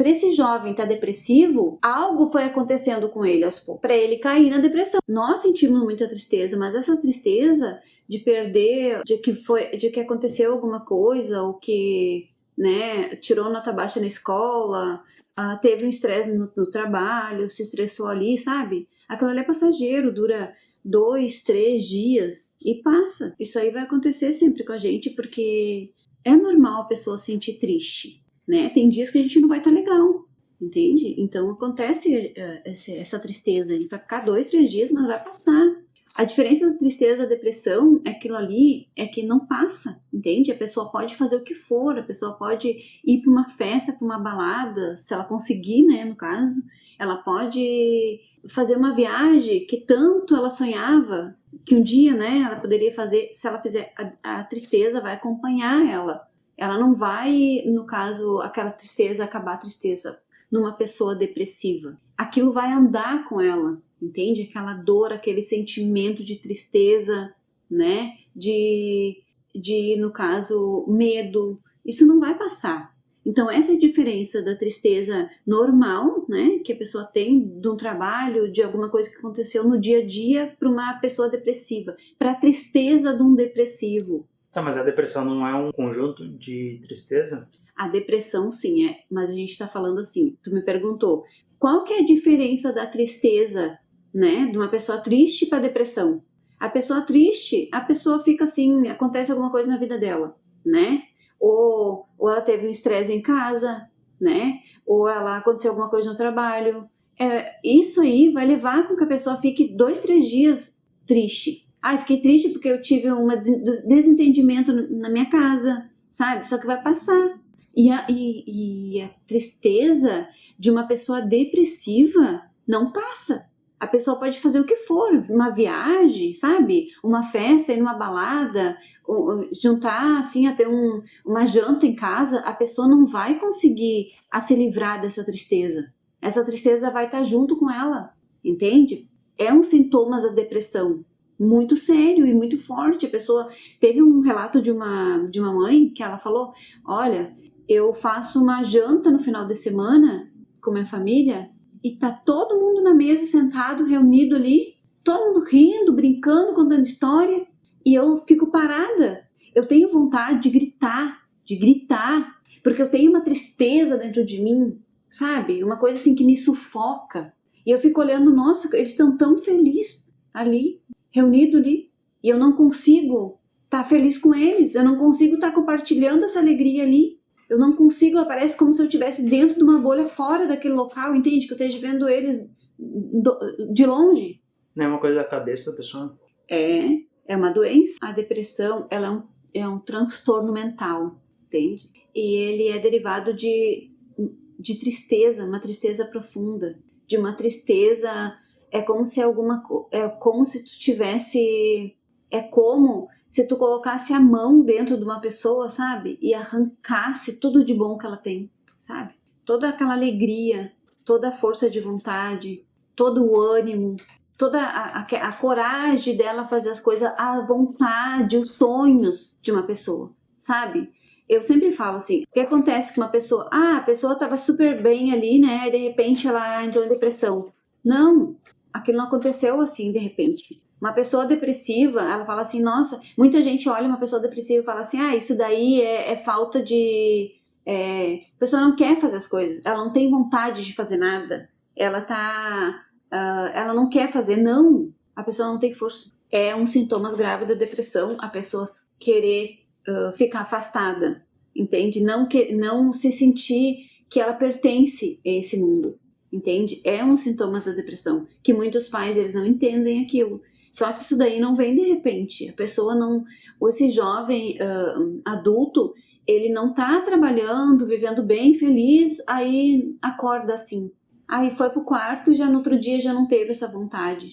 Para esse jovem estar depressivo, algo foi acontecendo com ele para ele cair na depressão. Nós sentimos muita tristeza, mas essa tristeza de perder, de que aconteceu alguma coisa, ou que, né, tirou nota baixa na escola, teve um estresse no trabalho, se estressou ali, sabe? Aquilo ali é passageiro, dura 2, 3 dias e passa. Isso aí vai acontecer sempre com a gente, porque é normal a pessoa se sentir triste, né? Tem dias que a gente não vai estar legal, entende? Então acontece essa tristeza, ele vai ficar 2, 3 dias, mas vai passar. A diferença da tristeza e da depressão é aquilo ali é que não passa, entende? A pessoa pode fazer o que for, a pessoa pode ir para uma festa, para uma balada, se ela conseguir, né, no caso, ela pode fazer uma viagem que tanto ela sonhava, que um dia, né, ela poderia fazer. Se ela fizer, a tristeza vai acompanhar ela. Ela não vai, no caso, aquela tristeza, acabar a tristeza numa pessoa depressiva. Aquilo vai andar com ela, entende? Aquela dor, aquele sentimento de tristeza, né? De no caso, medo. Isso não vai passar. Então, essa é a diferença da tristeza normal, né? Que a pessoa tem de um trabalho, de alguma coisa que aconteceu no dia a dia, para uma pessoa depressiva. Para a tristeza de um depressivo. Tá, mas a depressão não é um conjunto de tristeza? A depressão, sim, é. Mas a gente está falando assim, tu me perguntou, qual que é a diferença da tristeza, né? De uma pessoa triste para depressão? A pessoa triste, a pessoa fica assim, acontece alguma coisa na vida dela, né? Ou ela teve um estresse em casa, né? Ou ela aconteceu alguma coisa no trabalho. Isso aí vai levar com que a pessoa fique 2, 3 dias triste. Fiquei triste porque eu tive um desentendimento na minha casa, sabe? Só que vai passar. E a tristeza de uma pessoa depressiva não passa. A pessoa pode fazer o que for, uma viagem, sabe? Uma festa, ir numa balada, juntar, assim, até uma janta em casa, a pessoa não vai conseguir se livrar dessa tristeza. Essa tristeza vai estar junto com ela, entende? É um sintoma da depressão muito sério e muito forte. A pessoa teve um relato de uma mãe que ela falou, olha, eu faço uma janta no final de semana com minha família e tá todo mundo na mesa sentado, reunido ali, todo mundo rindo, brincando, contando história, e eu fico parada. Eu tenho vontade de gritar, porque eu tenho uma tristeza dentro de mim, sabe? Uma coisa assim que me sufoca. E eu fico olhando, nossa, eles estão tão felizes ali, reunido ali, e eu não consigo estar feliz com eles, eu não consigo estar compartilhando essa alegria ali, eu não consigo, parece como se eu estivesse dentro de uma bolha fora daquele local, entende? Que eu esteja vendo eles de longe. Não é uma coisa da cabeça da pessoa? É uma doença. A depressão, ela é um transtorno mental, entende? E ele é derivado de tristeza, uma tristeza profunda, de uma tristeza. É como se tu tivesse, é como se tu colocasse a mão dentro de uma pessoa, sabe? E arrancasse tudo de bom que ela tem, sabe? Toda aquela alegria, toda a força de vontade, todo o ânimo, toda a coragem dela fazer as coisas, a vontade, os sonhos de uma pessoa, sabe? Eu sempre falo assim, o que acontece com uma pessoa? A pessoa estava super bem ali, né? E de repente ela entrou em depressão. Não, aquilo não aconteceu assim de repente. Uma pessoa depressiva, ela fala assim, nossa, muita gente olha uma pessoa depressiva e fala assim, isso daí é falta de... a pessoa não quer fazer as coisas, ela não tem vontade de fazer nada, ela não quer fazer, não, a pessoa não tem força. É um sintoma grave da depressão, a pessoa querer ficar afastada, entende? Não se sentir que ela pertence a esse mundo. Entende? É um sintoma da depressão, que muitos pais, eles não entendem aquilo. Só que isso daí não vem de repente. A pessoa não... Esse jovem adulto, ele não tá trabalhando, vivendo bem, feliz, aí acorda assim. Aí foi pro quarto e já no outro dia já não teve essa vontade.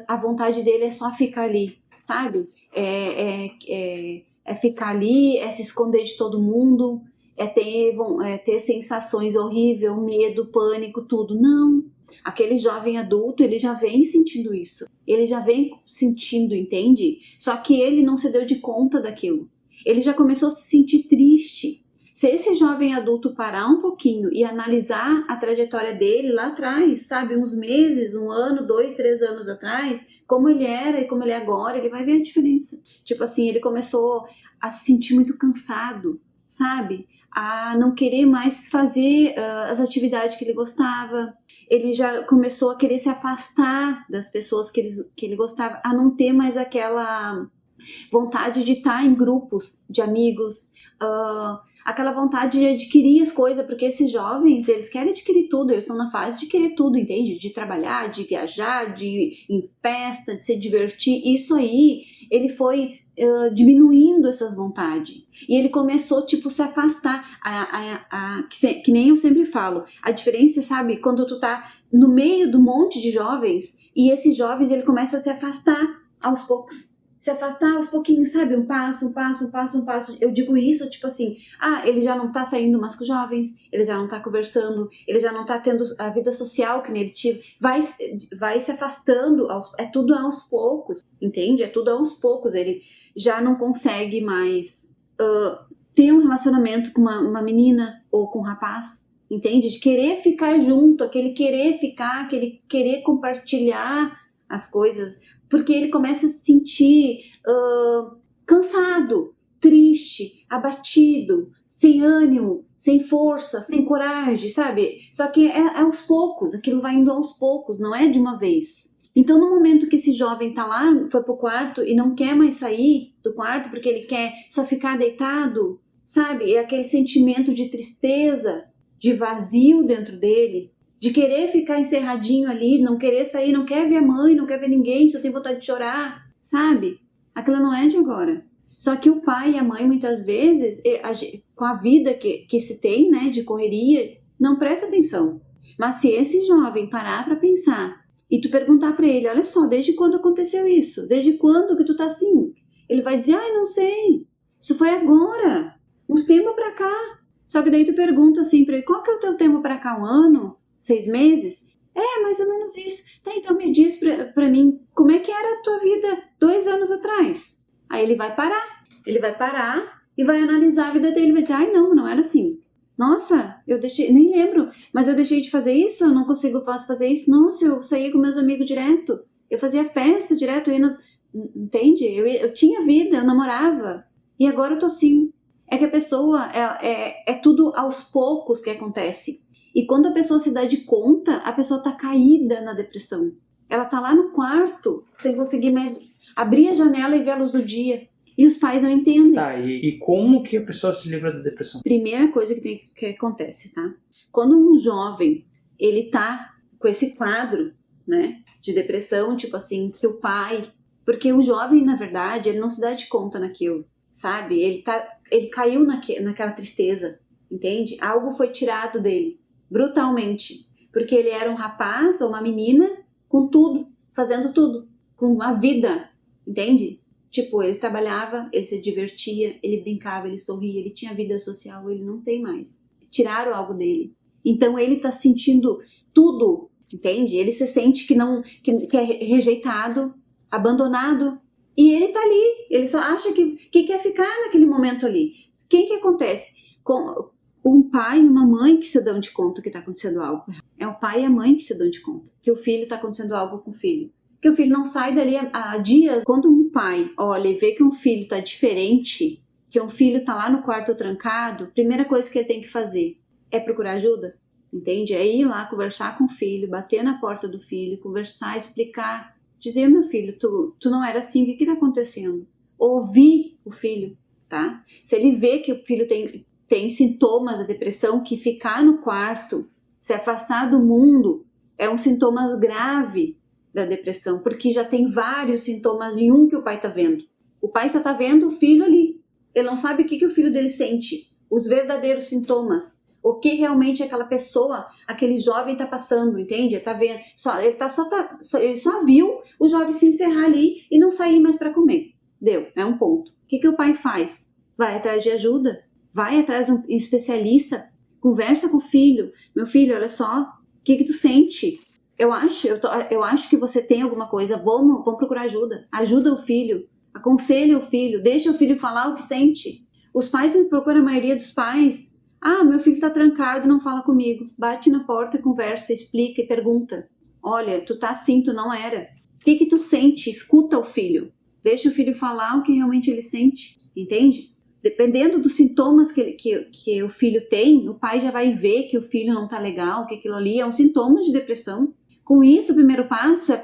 A vontade dele é só ficar ali, sabe? É ficar ali, é se esconder de todo mundo, é ter sensações horríveis, medo, pânico, tudo. Não. Aquele jovem adulto, ele já vem sentindo isso. Ele já vem sentindo, entende? Só que ele não se deu de conta daquilo. Ele já começou a se sentir triste. Se esse jovem adulto parar um pouquinho e analisar a trajetória dele lá atrás, sabe, uns meses, 1 ano, 2, 3 anos atrás, como ele era e como ele é agora, ele vai ver a diferença. Tipo assim, ele começou a se sentir muito cansado, sabe? A não querer mais fazer as atividades que ele gostava. Ele já começou a querer se afastar das pessoas que ele gostava, a não ter mais aquela vontade de estar em grupos de amigos, aquela vontade de adquirir as coisas, porque esses jovens, eles querem adquirir tudo, eles estão na fase de querer tudo, entende? De trabalhar, de viajar, de ir em festa, de se divertir. Isso aí, ele foi diminuindo essas vontades. E ele começou, tipo, se afastar. Que nem eu sempre falo, a diferença, sabe, quando tu tá no meio do monte de jovens, e esses jovens, ele começa a se afastar aos poucos. Se afastar aos pouquinhos, sabe? Um passo. Eu digo isso, tipo assim, ele já não tá saindo mais com jovens, ele já não tá conversando, ele já não tá tendo a vida social que nem ele tive. Vai se afastando, é tudo aos poucos, entende? É tudo aos poucos. Ele já não consegue mais ter um relacionamento com uma menina ou com um rapaz, entende? De querer ficar junto, aquele querer ficar, aquele querer compartilhar as coisas, porque ele começa a se sentir cansado, triste, abatido, sem ânimo, sem força, sem coragem, sabe? Só que é aos poucos, aquilo vai indo aos poucos, não é de uma vez. Então, no momento que esse jovem tá lá, foi pro quarto e não quer mais sair do quarto porque ele quer só ficar deitado, sabe? É aquele sentimento de tristeza, de vazio dentro dele, de querer ficar encerradinho ali, não querer sair, não quer ver a mãe, não quer ver ninguém, só tem vontade de chorar, sabe? Aquilo não é de agora. Só que o pai e a mãe, muitas vezes, com a vida que se tem, né, de correria, não presta atenção. Mas se esse jovem parar para pensar e tu perguntar para ele, olha só, desde quando aconteceu isso? Desde quando que tu tá assim? Ele vai dizer, não sei, isso foi agora, uns tempos pra cá. Só que daí tu pergunta assim pra ele, qual que é o teu tempo pra cá, 1 ano? 6 meses? Mais ou menos isso. Tá, então me diz pra mim, como é que era a tua vida 2 anos atrás? Aí ele vai parar e vai analisar a vida dele, vai dizer, não era assim. Nossa, eu deixei, nem lembro, mas eu deixei de fazer isso, eu não consigo fazer isso. Nossa, eu saía com meus amigos direto, eu fazia festa direto, entende? Eu tinha vida, eu namorava, e agora eu tô assim. É que a pessoa, é tudo aos poucos que acontece. E quando a pessoa se dá de conta, a pessoa tá caída na depressão. Ela tá lá no quarto, sem conseguir mais abrir a janela e ver a luz do dia. E os pais não entendem. Tá, e como que a pessoa se livra da depressão? Primeira coisa que acontece, tá? Quando um jovem, ele tá com esse quadro, né, de depressão, tipo assim, que o pai... Porque o jovem, na verdade, ele não se dá de conta naquilo, sabe? Ele caiu naquela tristeza, entende? Algo foi tirado dele, brutalmente. Porque ele era um rapaz ou uma menina com tudo, fazendo tudo, com a vida, entende? Tipo, ele trabalhava, ele se divertia, ele brincava, ele sorria, ele tinha vida social, ele não tem mais. Tiraram algo dele. Então ele tá sentindo tudo, entende? Ele se sente que é rejeitado, abandonado, e ele tá ali, ele só acha que quer ficar naquele momento ali. O que acontece? Com um pai e uma mãe que se dão de conta que tá acontecendo algo. É o pai e a mãe que se dão de conta que o filho tá acontecendo algo com o filho. Que o filho não sai dali há dias. Quando um pai olha e vê que um filho tá diferente, que um filho tá lá no quarto trancado, a primeira coisa que ele tem que fazer é procurar ajuda, entende? É ir lá conversar com o filho, bater na porta do filho, conversar, explicar, dizer, meu filho, tu não era assim, o que tá acontecendo? Ouvir o filho, tá? Se ele vê que o filho tem sintomas da depressão, que ficar no quarto, se afastar do mundo, é um sintoma grave da depressão, porque já tem vários sintomas em um que o pai tá vendo. O pai só tá vendo o filho ali. Ele não sabe o que o filho dele sente, os verdadeiros sintomas, o que realmente aquela pessoa, aquele jovem tá passando, entende? Ele tá vendo, ele só viu o jovem se encerrar ali e não sair mais para comer. Deu, é um ponto. O que o pai faz? Vai atrás de ajuda, vai atrás de um especialista, conversa com o filho. Meu filho, olha só, o que tu sente? Eu acho que você tem alguma coisa, vamos procurar ajuda. Ajuda o filho, aconselha o filho, deixa o filho falar o que sente. Os pais me procuram, a maioria dos pais, meu filho está trancado, não fala comigo. Bate na porta, conversa, explica e pergunta. Olha, tu tá assim, tu não era. O que tu sente? Escuta o filho. Deixa o filho falar o que realmente ele sente, entende? Dependendo dos sintomas que o filho tem, o pai já vai ver que o filho não tá legal, que aquilo ali é um sintoma de depressão. Com isso, o primeiro passo é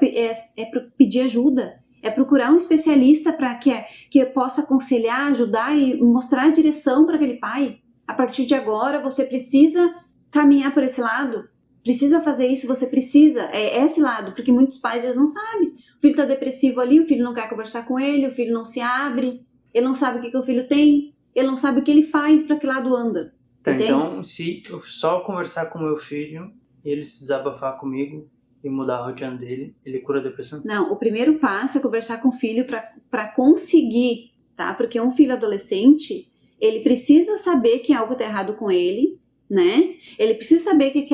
pedir ajuda, é procurar um especialista para que possa aconselhar, ajudar e mostrar a direção para aquele pai. A partir de agora, você precisa caminhar por esse lado, precisa fazer isso, você precisa, é esse lado, porque muitos pais eles não sabem. O filho está depressivo ali, o filho não quer conversar com ele, o filho não se abre, ele não sabe o que o filho tem, ele não sabe o que ele faz, para que lado anda. Tá, entende? então, se eu só conversar com meu filho, ele se desabafar comigo e mudar a rotina dele, ele cura a depressão? Não, o primeiro passo é conversar com o filho para conseguir, tá? Porque um filho adolescente, ele precisa saber que algo está errado com ele, né? Ele precisa saber que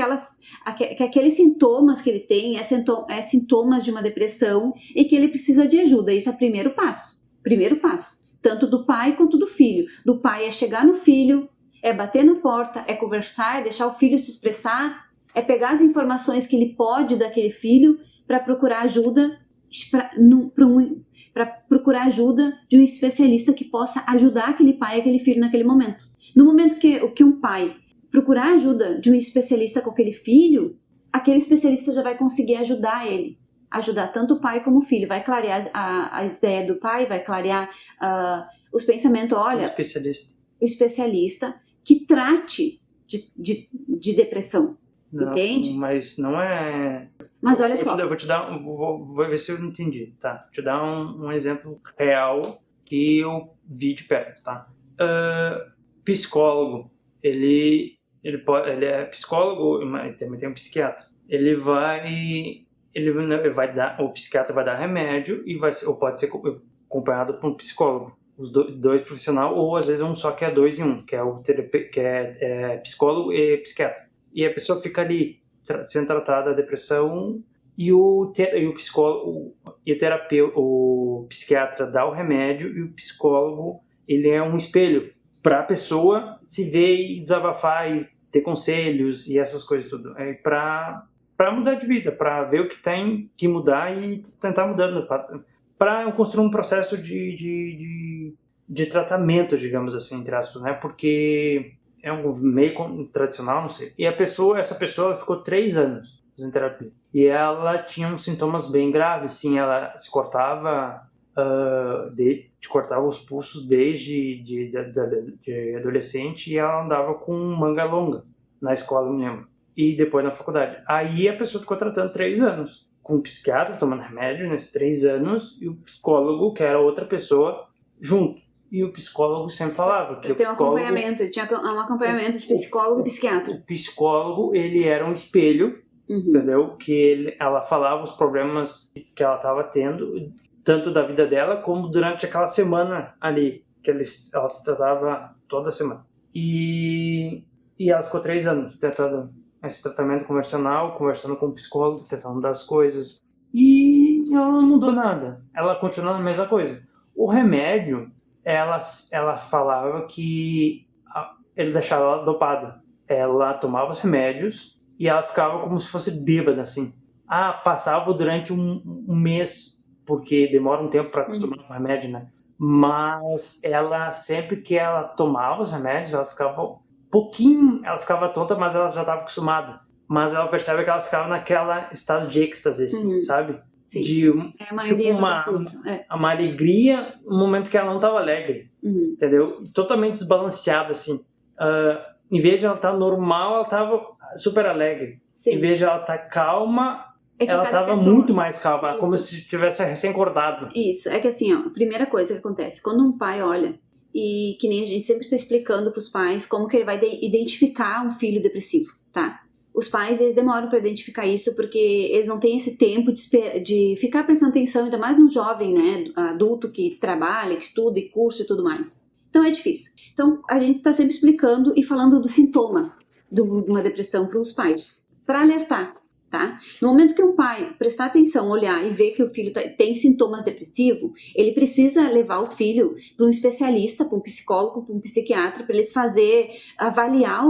aqueles sintomas que ele tem é sintomas de uma depressão e que ele precisa de ajuda. Isso é o primeiro passo. Primeiro passo. Tanto do pai quanto do filho. Do pai é chegar no filho, é bater na porta, é conversar, é deixar o filho se expressar, é pegar as informações que ele pode daquele filho para procurar ajuda, para procurar ajuda de um especialista que possa ajudar aquele pai e aquele filho naquele momento. No momento que um pai procurar ajuda de um especialista com aquele filho, aquele especialista já vai conseguir ajudar ele. Ajudar tanto o pai como o filho. Vai clarear a ideia do pai, vai clarear os pensamentos. Olha, o especialista que trate de depressão. Não, entende? Mas não é... Mas olha só. Vou ver se eu entendi, tá? Vou te dar um exemplo real que eu vi de perto, tá? Psicólogo, ele é psicólogo, mas também tem um psiquiatra. O psiquiatra vai dar remédio ou pode ser acompanhado por um psicólogo. Os dois profissionais, ou às vezes um só que é 2 em 1, que é psicólogo e psiquiatra. E a pessoa fica ali sendo tratada da depressão e o psicólogo e o psiquiatra dá o remédio e o psicólogo ele é um espelho para a pessoa se ver e desabafar e ter conselhos e essas coisas tudo. Para mudar de vida, para ver o que tem que mudar e tentar mudando, para construir um processo de tratamento, digamos assim, entre aspas, né? Porque é um meio tradicional, não sei. E essa pessoa ela ficou 3 anos fazendo terapia. E ela tinha uns sintomas bem graves, sim, ela se cortava, cortava os pulsos desde de adolescente e ela andava com manga longa na escola, me lembro. E depois na faculdade. Aí a pessoa ficou tratando 3 anos. Com o psiquiatra, tomando remédio nesses 3 anos, e o psicólogo, que era outra pessoa, junto. E o psicólogo sempre falava que tinha um acompanhamento de psicólogo e psiquiatra. O psicólogo, ele era um espelho, entendeu? Que ela falava os problemas que ela estava tendo, tanto da vida dela, como durante aquela semana ali, que ela se tratava toda semana. E ela ficou 3 anos tentando esse tratamento convencional, conversando com o psicólogo, tentando mudar as coisas. E ela não mudou nada. Ela continuou a mesma coisa. O remédio, ela falava que ele deixava ela dopada. Ela tomava os remédios e ela ficava como se fosse bêbada, assim. Passava durante um mês, porque demora um tempo para acostumar com o remédio, né? Mas ela, sempre que ela tomava os remédios, ela ficava ela ficava tonta, mas ela já estava acostumada. Mas ela percebe que ela ficava naquela estado de êxtase, assim, sabe? Sim. Uma alegria no momento que ela não estava alegre, entendeu? Totalmente desbalanceado, assim. Em vez de ela estar normal, ela estava super alegre. Sim. Em vez de ela estar calma, ela estava muito mais calma, como se tivesse recém-acordado. Isso, é que assim, a primeira coisa que acontece, quando um pai olha, e que nem a gente sempre está explicando para os pais como que ele vai identificar um filho depressivo, tá? Os pais, eles demoram para identificar isso porque eles não têm esse tempo de ficar prestando atenção, ainda mais no jovem, né, adulto que trabalha, que estuda e cursa e tudo mais. Então é difícil. Então a gente está sempre explicando e falando dos sintomas de uma depressão para os pais, para alertar, tá? No momento que um pai prestar atenção, olhar e ver que o filho tem sintomas depressivos, ele precisa levar o filho para um especialista, para um psicólogo, para um psiquiatra, para eles avaliar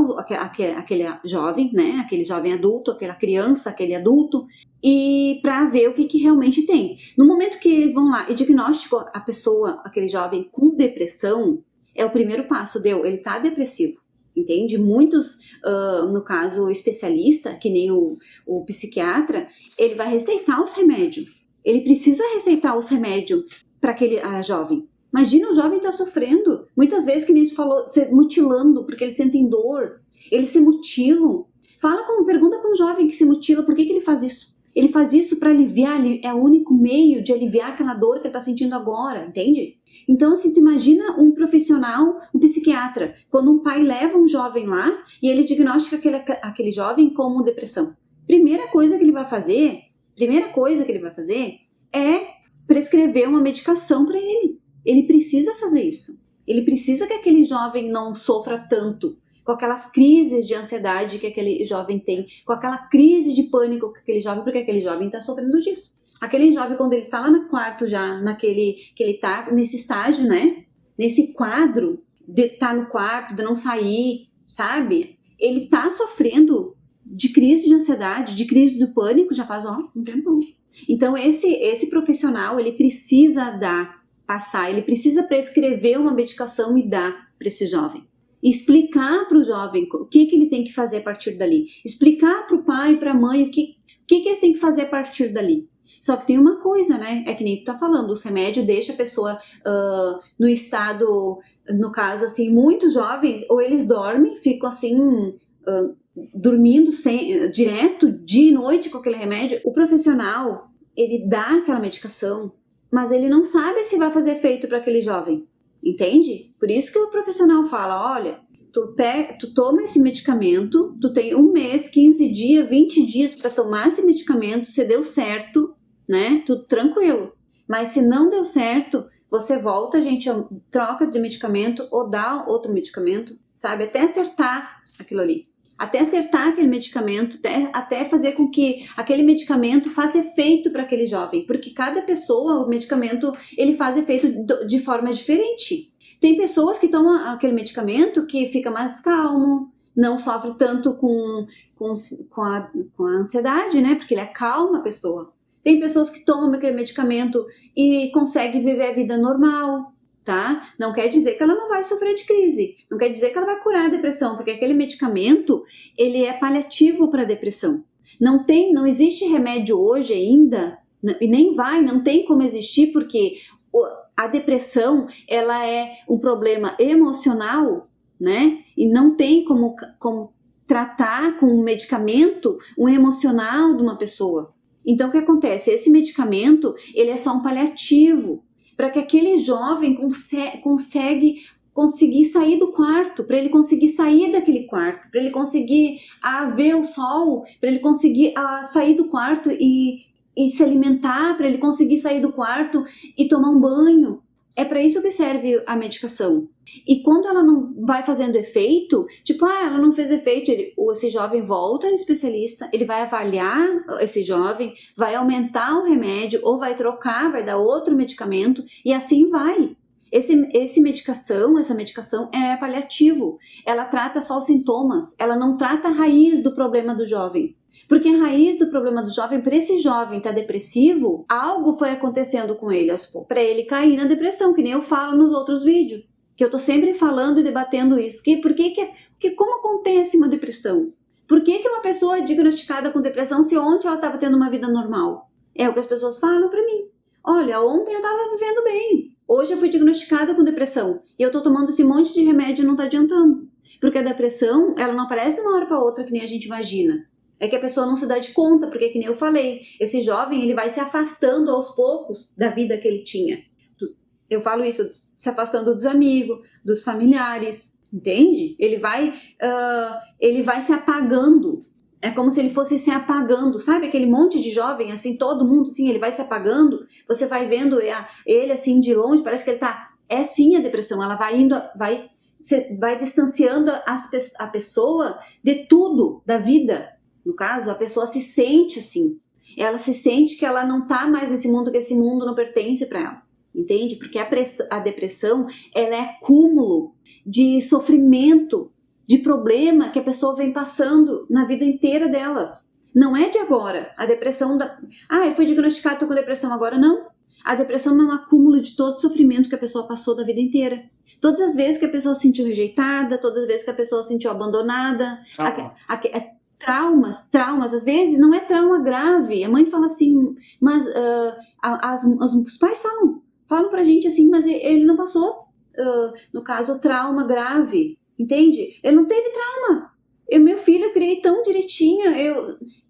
aquele jovem, né? Aquele jovem adulto, aquela criança, aquele adulto, e para ver o que realmente tem. No momento que eles vão lá e diagnosticam a pessoa, aquele jovem com depressão, é o primeiro passo, ele tá depressivo. Entende? Muitos, no caso, o especialista, que nem o psiquiatra, ele vai receitar os remédios. Ele precisa receitar os remédios para aquele jovem. Imagina, o jovem está sofrendo. Muitas vezes, que nem tu falou, se mutilando, porque eles sentem dor. Eles se mutilam. Pergunta para um jovem que se mutila, por que ele faz isso? Ele faz isso para aliviar, é o único meio de aliviar aquela dor que ele está sentindo agora, entende? Então, assim, tu imagina um profissional, um psiquiatra, quando um pai leva um jovem lá e ele diagnostica aquele jovem como depressão. Primeira coisa que ele vai fazer é prescrever uma medicação para ele. Ele precisa fazer isso. Ele precisa que aquele jovem não sofra tanto com aquelas crises de ansiedade que aquele jovem tem, com aquela crise de pânico que aquele jovem, porque aquele jovem está sofrendo disso. Aquele jovem, quando ele está lá no quarto já, que ele está nesse estágio, né? Nesse quadro de estar no quarto, de não sair, sabe? Ele está sofrendo de crise de ansiedade, de crise do pânico, já faz um tempão. Então, esse profissional, ele precisa ele precisa prescrever uma medicação e dar para esse jovem. Explicar para o jovem o que ele tem que fazer a partir dali. Explicar para o pai e para a mãe o que eles têm que fazer a partir dali. Só que tem uma coisa, né? É que nem tu tá falando, os remédios deixam a pessoa no estado, no caso, assim, muitos jovens, ou eles dormem, ficam assim, dormindo direto, dia e noite com aquele remédio. O profissional, ele dá aquela medicação, mas ele não sabe se vai fazer efeito para aquele jovem, entende? Por isso que o profissional fala, olha, tu toma esse medicamento, tu tem 1 mês, 15 dias, 20 dias para tomar esse medicamento, se deu certo, né? Tudo tranquilo. Mas se não deu certo, você volta, a gente troca de medicamento ou dá outro medicamento, sabe? Até acertar aquilo ali. Até acertar aquele medicamento, até fazer com que aquele medicamento faça efeito para aquele jovem. Porque cada pessoa, o medicamento, ele faz efeito de forma diferente. Tem pessoas que tomam aquele medicamento que fica mais calmo, não sofre tanto com a ansiedade, né? Porque ele acalma a pessoa. Tem pessoas que tomam aquele medicamento e conseguem viver a vida normal, tá? Não quer dizer que ela não vai sofrer de crise, não quer dizer que ela vai curar a depressão, porque aquele medicamento, ele é paliativo para a depressão. Não existe remédio hoje ainda, e não tem como existir, porque a depressão, ela é um problema emocional, né? E não tem como tratar com um medicamento um emocional de uma pessoa. Então, o que acontece? Esse medicamento, ele é só um paliativo para que aquele jovem conseguir sair do quarto, para ele conseguir sair daquele quarto, para ele conseguir ver o sol, para ele conseguir sair do quarto e se alimentar, para ele conseguir sair do quarto e tomar um banho. É para isso que serve a medicação. E quando ela não vai fazendo efeito, tipo, ela não fez efeito, esse jovem volta no especialista, ele vai avaliar esse jovem, vai aumentar o remédio, ou vai trocar, vai dar outro medicamento, e assim vai. Essa medicação é paliativo. Ela trata só os sintomas, ela não trata a raiz do problema do jovem. Porque a raiz do problema do jovem, para esse jovem estar depressivo, algo foi acontecendo com ele, para ele cair na depressão, que nem eu falo nos outros vídeos, que eu estou sempre falando e debatendo isso. Como acontece uma depressão? Por que uma pessoa é diagnosticada com depressão se ontem ela estava tendo uma vida normal? É o que as pessoas falam para mim. Olha, ontem eu estava vivendo bem, hoje eu fui diagnosticada com depressão e eu estou tomando esse monte de remédio e não está adiantando. Porque a depressão, ela não aparece de uma hora para outra que nem a gente imagina. É que a pessoa não se dá de conta, porque, que nem eu falei, esse jovem, ele vai se afastando aos poucos da vida que ele tinha. Eu falo isso, se afastando dos amigos, dos familiares, entende? Ele vai se apagando. É como se ele fosse se apagando, sabe? Aquele monte de jovem, assim, todo mundo, assim, ele vai se apagando. Você vai vendo ele, assim, de longe, parece que ele tá... É sim a depressão, ela vai distanciando a pessoa de tudo, da vida. No caso, a pessoa se sente assim. Ela se sente que ela não tá mais nesse mundo, que esse mundo não pertence para ela. Entende? Porque a depressão, ela é acúmulo de sofrimento, de problema que a pessoa vem passando na vida inteira dela. Não é de agora. A depressão eu fui diagnosticada, tô com depressão agora. Não. A depressão é um acúmulo de todo o sofrimento que a pessoa passou da vida inteira. Todas as vezes que a pessoa se sentiu rejeitada, todas as vezes que a pessoa se sentiu abandonada, traumas, às vezes não é trauma grave. A mãe fala assim, mas os pais falam pra gente assim, mas ele não passou, no caso, trauma grave, entende? Ele não teve trauma. Meu filho, eu criei tão direitinha.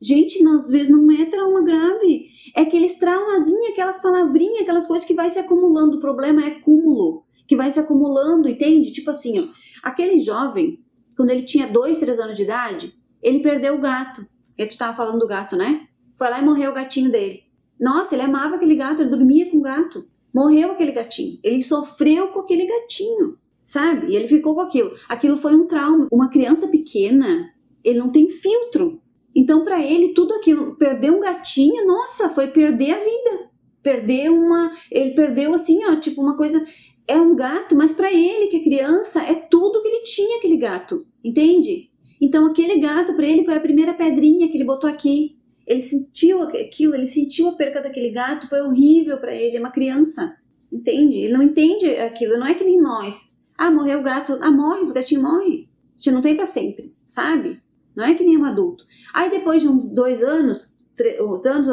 Gente, às vezes não é trauma grave. É aqueles traumazinhos, aquelas palavrinhas, aquelas coisas que vai se acumulando. O problema é acúmulo, que vai se acumulando, entende? Tipo assim, ó, aquele jovem, quando ele tinha 2, 3 anos de idade, ele perdeu o gato. Eu te tava falando do gato, né? Foi lá e morreu o gatinho dele. Nossa, ele amava aquele gato, ele dormia com o gato. Morreu aquele gatinho. Ele sofreu com aquele gatinho, sabe? E ele ficou com aquilo. Aquilo foi um trauma. Uma criança pequena, ele não tem filtro. Então, para ele, tudo aquilo, perder um gatinho, nossa, foi perder a vida. Ele perdeu assim, ó, tipo uma coisa... É um gato, mas para ele, que é criança, é tudo que ele tinha, aquele gato. Entende? Então, aquele gato, para ele, foi a primeira pedrinha que ele botou aqui. Ele sentiu aquilo, ele sentiu a perca daquele gato, foi horrível para ele, é uma criança. Entende? Ele não entende aquilo, não é que nem nós. Morreu o gato, morre, os gatinhos morrem. A gente não tem para sempre, sabe? Não é que nem um adulto. Aí, depois de uns 2 anos, 3 anos,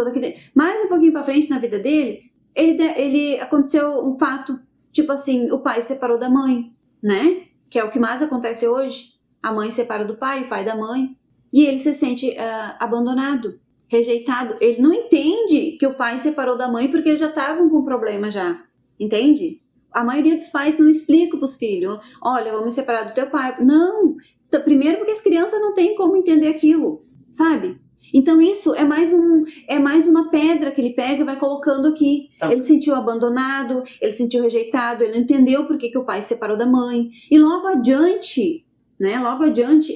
mais um pouquinho para frente na vida dele, ele aconteceu um fato, tipo assim, o pai separou da mãe, né? Que é o que mais acontece hoje. A mãe separa do pai, o pai da mãe. E ele se sente abandonado, rejeitado. Ele não entende que o pai separou da mãe porque eles já estavam com problema já. Entende? A maioria dos pais não explica para os filhos. Olha, vamos separar do teu pai. Não. Primeiro porque as crianças não têm como entender aquilo. Sabe? Então isso é mais uma pedra que ele pega e vai colocando aqui. Tá. Ele se sentiu abandonado, ele se sentiu rejeitado, ele não entendeu por que o pai se separou da mãe. E logo adiante,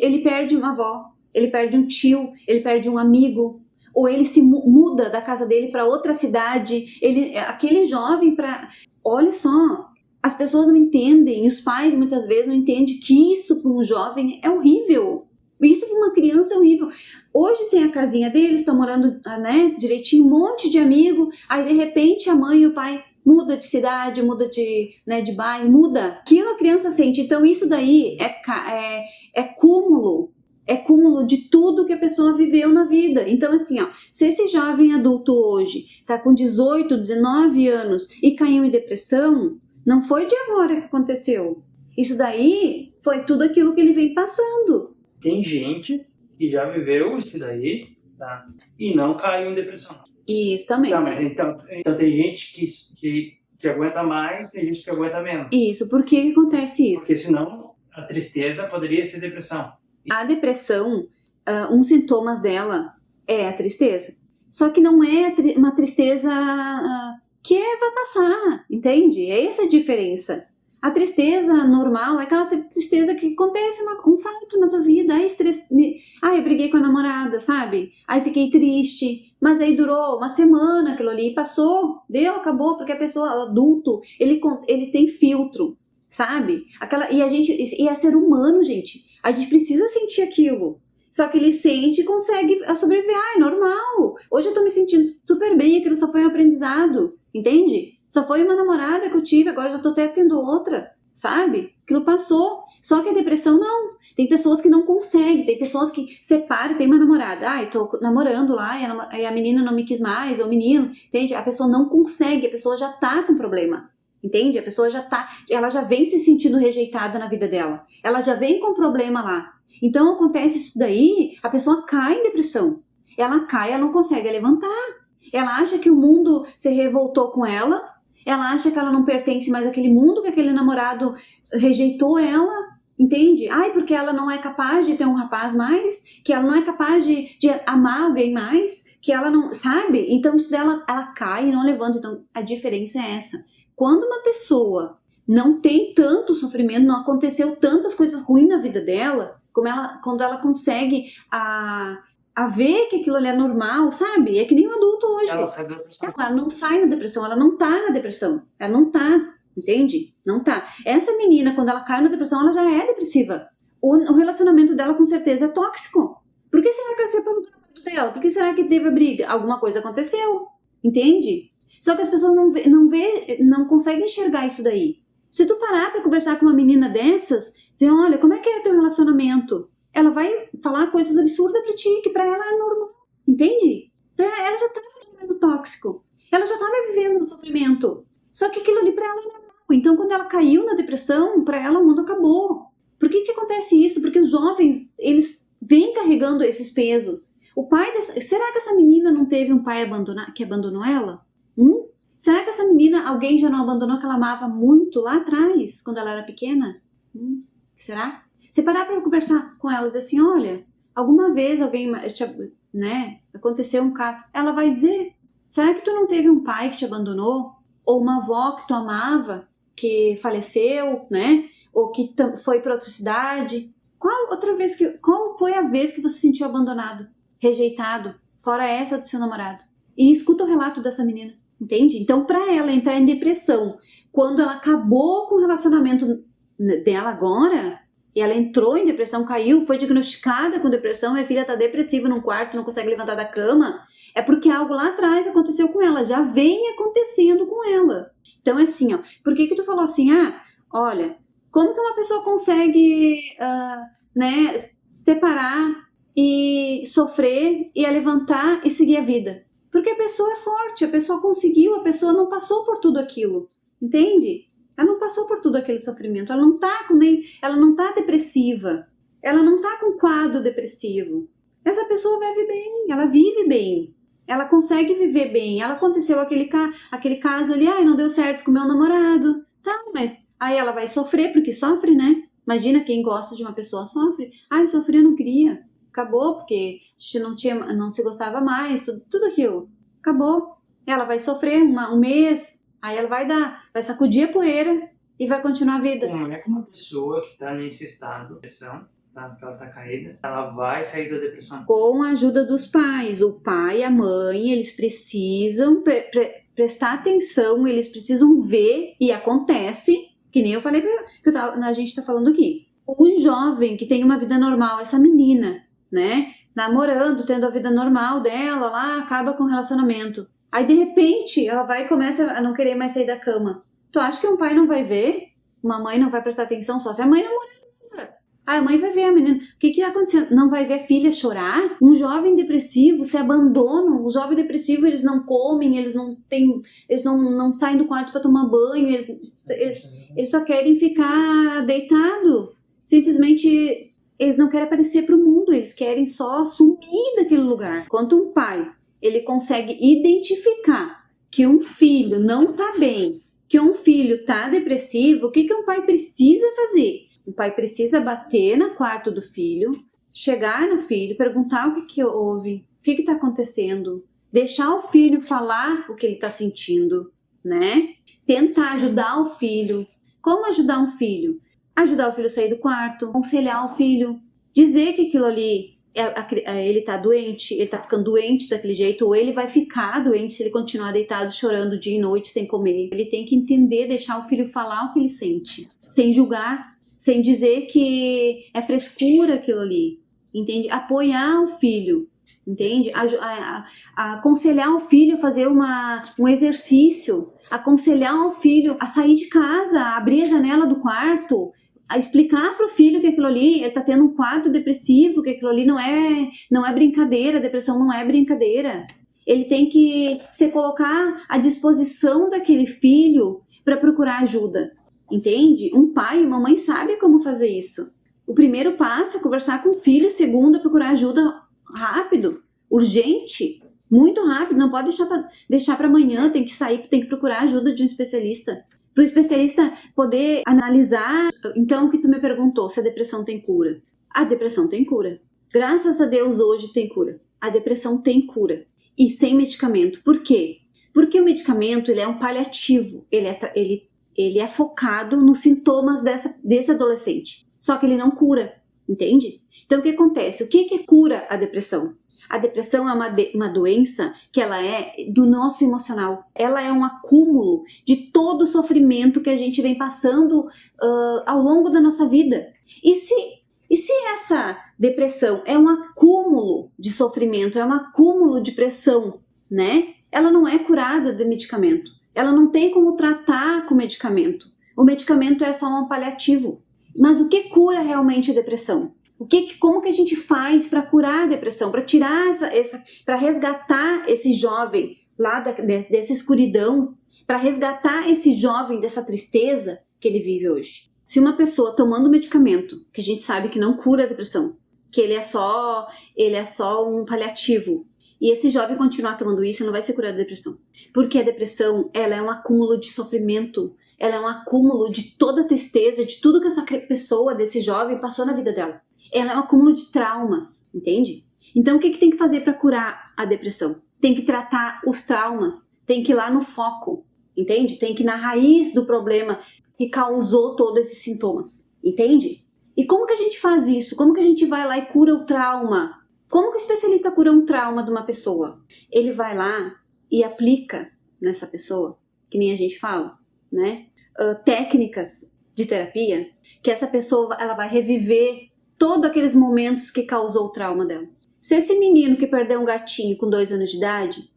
ele perde uma avó, ele perde um tio, ele perde um amigo, ou ele se muda da casa dele para outra cidade. Aquele jovem, olha só, as pessoas não entendem, os pais muitas vezes não entendem que isso para um jovem é horrível. Isso para uma criança é horrível. Hoje tem a casinha deles, estão morando, né, direitinho, um monte de amigo. Aí de repente a mãe e o pai muda de cidade, muda de bairro, muda. Aquilo a criança sente. Então isso daí é cúmulo de tudo que a pessoa viveu na vida. Então assim, ó, se esse jovem adulto hoje está com 18, 19 anos e caiu em depressão, não foi de agora que aconteceu. Isso daí foi tudo aquilo que ele vem passando. Tem gente que já viveu isso daí, tá? E não caiu em depressão. Isso também. Tá, mas então tem gente que aguenta mais, tem gente que aguenta menos. Isso, por que acontece isso? Porque senão a tristeza poderia ser depressão. A depressão, um sintoma dela é a tristeza. Só que não é uma tristeza que vai passar, entende? É essa a diferença. A tristeza normal é aquela tristeza que acontece um fato na tua vida. Eu briguei com a namorada, sabe? Aí fiquei triste, mas aí durou uma semana aquilo ali, passou, acabou, porque a pessoa, o adulto, ele tem filtro, sabe? E é ser humano, gente. A gente precisa sentir aquilo. Só que ele sente e consegue sobreviver. É normal. Hoje eu tô me sentindo super bem, aquilo só foi um aprendizado, entende? Só foi uma namorada que eu tive, agora já tô até tendo outra, sabe? Aquilo passou. Só que a depressão não. Tem pessoas que não conseguem, tem pessoas que separam, tem uma namorada, eu tô namorando lá e a menina não me quis mais, ou o menino, entende? A pessoa não consegue, a pessoa já tá com problema, entende? A pessoa ela já vem se sentindo rejeitada na vida dela. Ela já vem com problema lá. Então acontece isso daí, a pessoa cai em depressão. Ela cai, ela não consegue levantar. Ela acha que o mundo se revoltou com ela. Ela acha que ela não pertence mais àquele mundo, que aquele namorado rejeitou ela, entende? Porque ela não é capaz de ter um rapaz mais, que ela não é capaz de amar alguém mais, que ela não, sabe? Então isso dela, ela cai e não levanta. Então a diferença é essa. Quando uma pessoa não tem tanto sofrimento, não aconteceu tantas coisas ruins na vida dela, quando ela consegue a ver que aquilo ali é normal, sabe? É que nem um adulto hoje. Ela sai da depressão. Ela não sai da depressão, ela não tá na depressão. Ela não tá, entende? Não tá. Essa menina, quando ela cai na depressão, ela já é depressiva. O relacionamento dela, com certeza, é tóxico. Por que será que ela separou do marido dela? Por que será que teve a briga? Alguma coisa aconteceu, entende? Só que as pessoas não conseguem enxergar isso daí. Se tu parar pra conversar com uma menina dessas, dizer, olha, como é que é teu relacionamento? Ela vai falar coisas absurdas pra ti, que pra ela é normal, entende? Ela já estava vivendo tóxico, ela já estava vivendo no sofrimento, só que aquilo ali para ela é normal. Então, quando ela caiu na depressão, para ela o mundo acabou. Por que acontece isso? Porque os jovens, eles vêm carregando esses pesos. Será que essa menina não teve um pai que abandonou ela? Será que essa menina, alguém já não abandonou, que ela amava muito lá atrás, quando ela era pequena? Será? Se parar para conversar com ela e dizer assim, olha, alguma vez alguém, né, aconteceu um caso, ela vai dizer, será que tu não teve um pai que te abandonou? Ou uma avó que tu amava, que faleceu, né? Ou que foi para outra cidade? Qual foi a vez que você se sentiu abandonado, rejeitado, fora essa do seu namorado? E escuta o relato dessa menina, entende? Então, para ela entrar em depressão, quando ela acabou com o relacionamento dela agora, e ela entrou em depressão, caiu, foi diagnosticada com depressão, minha filha está depressiva num quarto, não consegue levantar da cama, é porque algo lá atrás aconteceu com ela, já vem acontecendo com ela. Então é assim, ó, por que tu falou assim, olha, como que uma pessoa consegue, né, separar e sofrer e levantar e seguir a vida? Porque a pessoa é forte, a pessoa conseguiu, a pessoa não passou por tudo aquilo, entende? Ela não passou por tudo aquele sofrimento, ela não tá depressiva, ela não tá com quadro depressivo. Essa pessoa vive bem, ela vive bem, ela consegue viver bem. Ela aconteceu aquele caso ali, não deu certo com o meu namorado, tá, mas aí ela vai sofrer, porque sofre, né? Imagina quem gosta de uma pessoa sofre. Sofri, eu não queria, acabou, porque a gente não se gostava mais, tudo aquilo, acabou. Ela vai sofrer um mês. Aí ela vai sacudir a poeira e vai continuar a vida. Como é que uma pessoa que está nesse estado de depressão, que ela está caída, ela vai sair da depressão? Com a ajuda dos pais. O pai e a mãe, eles precisam prestar atenção, eles precisam ver, e acontece, que nem eu falei que a gente está falando aqui. O jovem que tem uma vida normal, essa menina, né, namorando, tendo a vida normal dela lá, acaba com o relacionamento. Aí, de repente, ela vai e começa a não querer mais sair da cama. Tu acha que um pai não vai ver? Uma mãe não vai prestar atenção só se a mãe não mora. A mãe vai ver a menina. O que está acontecendo? Não vai ver a filha chorar? Um jovem depressivo se abandona. Os jovens depressivos, eles não comem, eles não saem do quarto para tomar banho, eles só querem ficar deitado. Simplesmente, eles não querem aparecer para o mundo, eles querem só sumir daquele lugar. Enquanto um pai, ele consegue identificar que um filho não está bem, que um filho está depressivo, o que um pai precisa fazer? O pai precisa bater no quarto do filho, chegar no filho, perguntar o que houve, o que está acontecendo, deixar o filho falar o que ele está sentindo, né? Tentar ajudar o filho. Como ajudar um filho? Ajudar o filho a sair do quarto, aconselhar o filho, dizer que aquilo ali, ele está doente, ele está ficando doente daquele jeito, ou ele vai ficar doente se ele continuar deitado chorando dia e noite sem comer. Ele tem que entender, deixar o filho falar o que ele sente, sem julgar, sem dizer que é frescura aquilo ali, entende? Apoiar o filho, entende? Aconselhar o filho a fazer um exercício, aconselhar o filho a sair de casa, a abrir a janela do quarto, a explicar para o filho que aquilo ali, ele está tendo um quadro depressivo, que aquilo ali não é brincadeira, a depressão não é brincadeira. Ele tem que se colocar à disposição daquele filho para procurar ajuda, entende? Um pai e uma mãe sabem como fazer isso. O primeiro passo é conversar com o filho, o segundo é procurar ajuda rápido, urgente, muito rápido, não pode deixar para amanhã, tem que sair, tem que procurar ajuda de um especialista. Para o especialista poder analisar. Então, o que tu me perguntou, se a depressão tem cura. A depressão tem cura. Graças a Deus, hoje tem cura. A depressão tem cura. E sem medicamento. Por quê? Porque o medicamento, ele é um paliativo. Ele é focado nos sintomas desse adolescente. Só que ele não cura, entende? Então, o que acontece? O que cura a depressão? A depressão é uma doença que ela é do nosso emocional. Ela é um acúmulo de todo o sofrimento que a gente vem passando ao longo da nossa vida. E se essa depressão é um acúmulo de sofrimento, é um acúmulo de pressão, né? Ela não é curada de medicamento. Ela não tem como tratar com medicamento. O medicamento é só um paliativo. Mas o que cura realmente a depressão? Como que a gente faz para curar a depressão, para tirar para resgatar esse jovem lá dessa escuridão, para resgatar esse jovem dessa tristeza que ele vive hoje? Se uma pessoa tomando medicamento, que a gente sabe que não cura a depressão, que ele é só um paliativo, e esse jovem continuar tomando isso, não vai ser curado da depressão. Porque a depressão, ela é um acúmulo de sofrimento, ela é um acúmulo de toda a tristeza, de tudo que essa pessoa, desse jovem, passou na vida dela. Ela é um acúmulo de traumas, entende? Então, o que tem que fazer para curar a depressão? Tem que tratar os traumas, tem que ir lá no foco, entende? Tem que ir na raiz do problema que causou todos esses sintomas, entende? E como que a gente faz isso? Como que a gente vai lá e cura o trauma? Como que o especialista cura um trauma de uma pessoa? Ele vai lá e aplica nessa pessoa, que nem a gente fala, né? Técnicas de terapia, que essa pessoa ela vai reviver todos aqueles momentos que causou o trauma dela. Se esse menino que perdeu um gatinho com 2 anos de idade,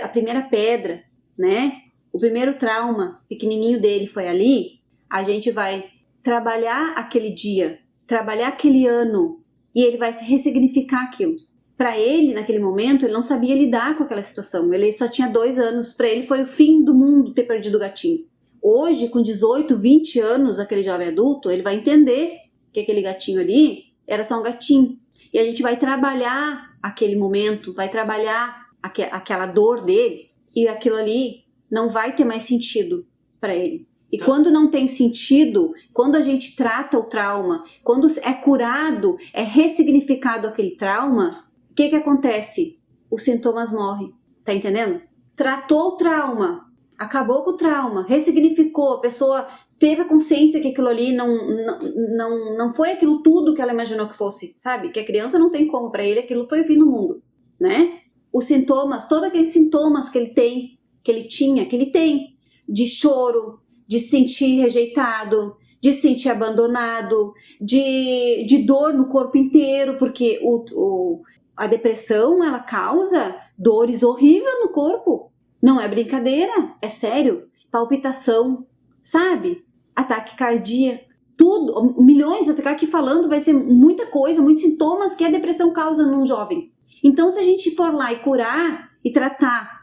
a primeira pedra, né? O primeiro trauma pequenininho dele foi ali, a gente vai trabalhar aquele dia, trabalhar aquele ano, e ele vai ressignificar aquilo. Para ele, naquele momento, ele não sabia lidar com aquela situação. Ele só tinha 2 anos, para ele foi o fim do mundo ter perdido o gatinho. Hoje, com 18, 20 anos, aquele jovem adulto, ele vai entender que aquele gatinho ali era só um gatinho. E a gente vai trabalhar aquele momento, vai trabalhar aquela dor dele, e aquilo ali não vai ter mais sentido para ele. E quando não tem sentido, quando a gente trata o trauma, quando é curado, é ressignificado aquele trauma, o que acontece? Os sintomas morrem, tá entendendo? Tratou o trauma, acabou com o trauma, ressignificou, a pessoa teve a consciência que aquilo ali não foi aquilo tudo que ela imaginou que fosse, sabe? Que a criança não tem como, para ele aquilo foi o fim do mundo, né? Os sintomas, todos aqueles sintomas que ele tem, que ele tem, de choro, de se sentir rejeitado, de se sentir abandonado, de dor no corpo inteiro, porque a depressão, ela causa dores horríveis no corpo. Não é brincadeira, é sério. Palpitação, sabe? Ataque cardíaco, tudo, milhões, eu ficar aqui falando, vai ser muita coisa, muitos sintomas que a depressão causa num jovem. Então, se a gente for lá e curar e tratar,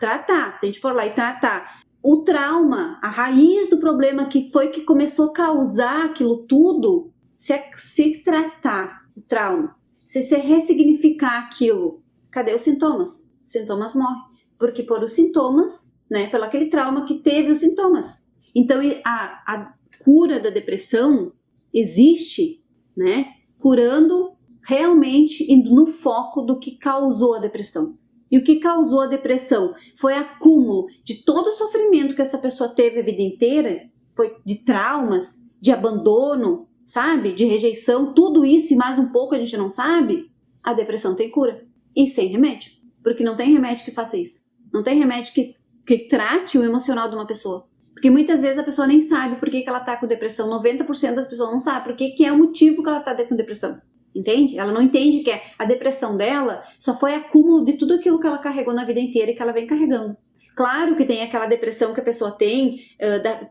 se a gente for lá e tratar o trauma, a raiz do problema que foi que começou a causar aquilo tudo, se tratar o trauma, se ressignificar aquilo, cadê os sintomas? Os sintomas morrem, porque por os sintomas, né, pelo aquele trauma que teve os sintomas. Então, a cura da depressão existe, né, curando realmente indo no foco do que causou a depressão. E o que causou a depressão foi acúmulo de todo o sofrimento que essa pessoa teve a vida inteira, foi de traumas, de abandono, sabe? De rejeição, tudo isso e mais um pouco a gente não sabe. A depressão tem cura. E sem remédio. Porque não tem remédio que faça isso. Não tem remédio que trate o emocional de uma pessoa. Porque muitas vezes a pessoa nem sabe por que ela está com depressão. 90% das pessoas não sabem por que é o motivo que ela está com depressão. Entende? Ela não entende que a depressão dela só foi acúmulo de tudo aquilo que ela carregou na vida inteira e que ela vem carregando. Claro que tem aquela depressão que a pessoa tem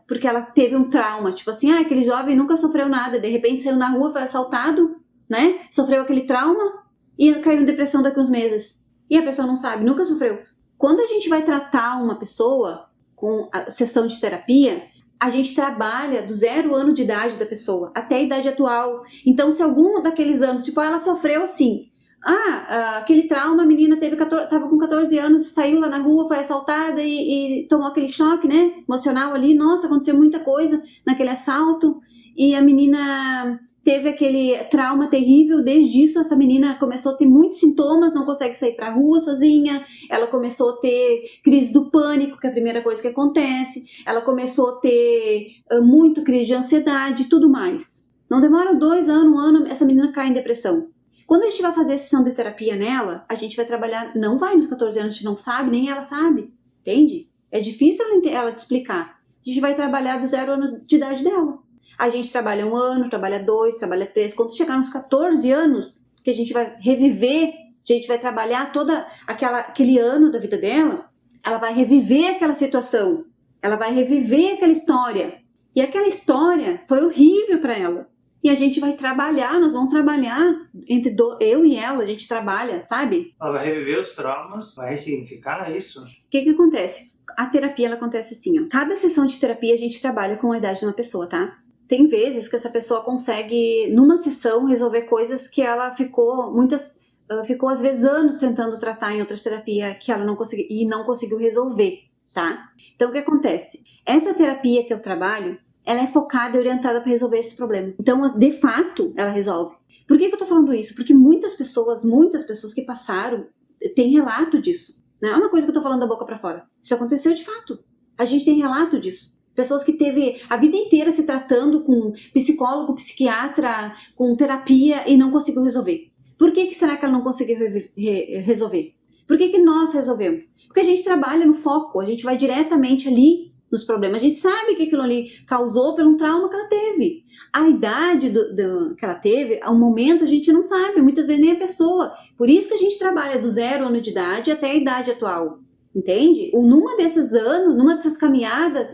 porque ela teve um trauma. Tipo assim, aquele jovem nunca sofreu nada, de repente saiu na rua, foi assaltado, né? Sofreu aquele trauma e caiu em depressão daqui a uns meses. E a pessoa não sabe, nunca sofreu. Quando a gente vai tratar uma pessoa com a sessão de terapia, a gente trabalha do 0 ano de idade da pessoa até a idade atual. Então, se algum daqueles anos, tipo, ela sofreu assim, aquele trauma, a menina estava com 14 anos, saiu lá na rua, foi assaltada e tomou aquele choque, né, emocional ali, nossa, aconteceu muita coisa naquele assalto, e a menina teve aquele trauma terrível. Desde isso, essa menina começou a ter muitos sintomas, não consegue sair para a rua sozinha, ela começou a ter crise do pânico, que é a primeira coisa que acontece, ela começou a ter muito crise de ansiedade e tudo mais. Não demora 2 anos, 1 ano, essa menina cai em depressão. Quando a gente vai fazer a sessão de terapia nela, a gente vai trabalhar, não vai nos 14 anos, a gente não sabe, nem ela sabe, entende? É difícil ela te explicar. A gente vai trabalhar do 0 ano de idade dela. A gente trabalha 1 ano, trabalha 2, trabalha 3. Quando chegar nos 14 anos, que a gente vai reviver, a gente vai trabalhar todo aquele ano da vida dela, ela vai reviver aquela situação, ela vai reviver aquela história. E aquela história foi horrível para ela. E a gente vai trabalhar, nós vamos trabalhar entre eu e ela, a gente trabalha, sabe? Ela vai reviver os traumas, vai ressignificar isso. O que acontece? A terapia, ela acontece assim, ó. Cada sessão de terapia a gente trabalha com a idade de uma pessoa, tá? Tem vezes que essa pessoa consegue, numa sessão, resolver coisas que ela ficou às vezes anos tentando tratar em outras terapias que ela não conseguiu resolver, tá? Então, o que acontece? Essa terapia que eu trabalho, ela é focada e orientada para resolver esse problema. Então, de fato, ela resolve. Por que eu tô falando isso? Porque muitas pessoas que passaram, têm relato disso. Não é uma coisa que eu tô falando da boca para fora. Isso aconteceu de fato. A gente tem relato disso. Pessoas que teve a vida inteira se tratando com psicólogo, psiquiatra, com terapia e não conseguiu resolver. Por que será que ela não conseguiu resolver? Por que nós resolvemos? Porque a gente trabalha no foco, a gente vai diretamente ali nos problemas. A gente sabe que aquilo ali causou pelo trauma que ela teve. A idade que ela teve, ao momento, a gente não sabe, muitas vezes nem a pessoa. Por isso que a gente trabalha do 0 ano de idade até a idade atual. Entende? Numa desses anos, numa dessas caminhadas,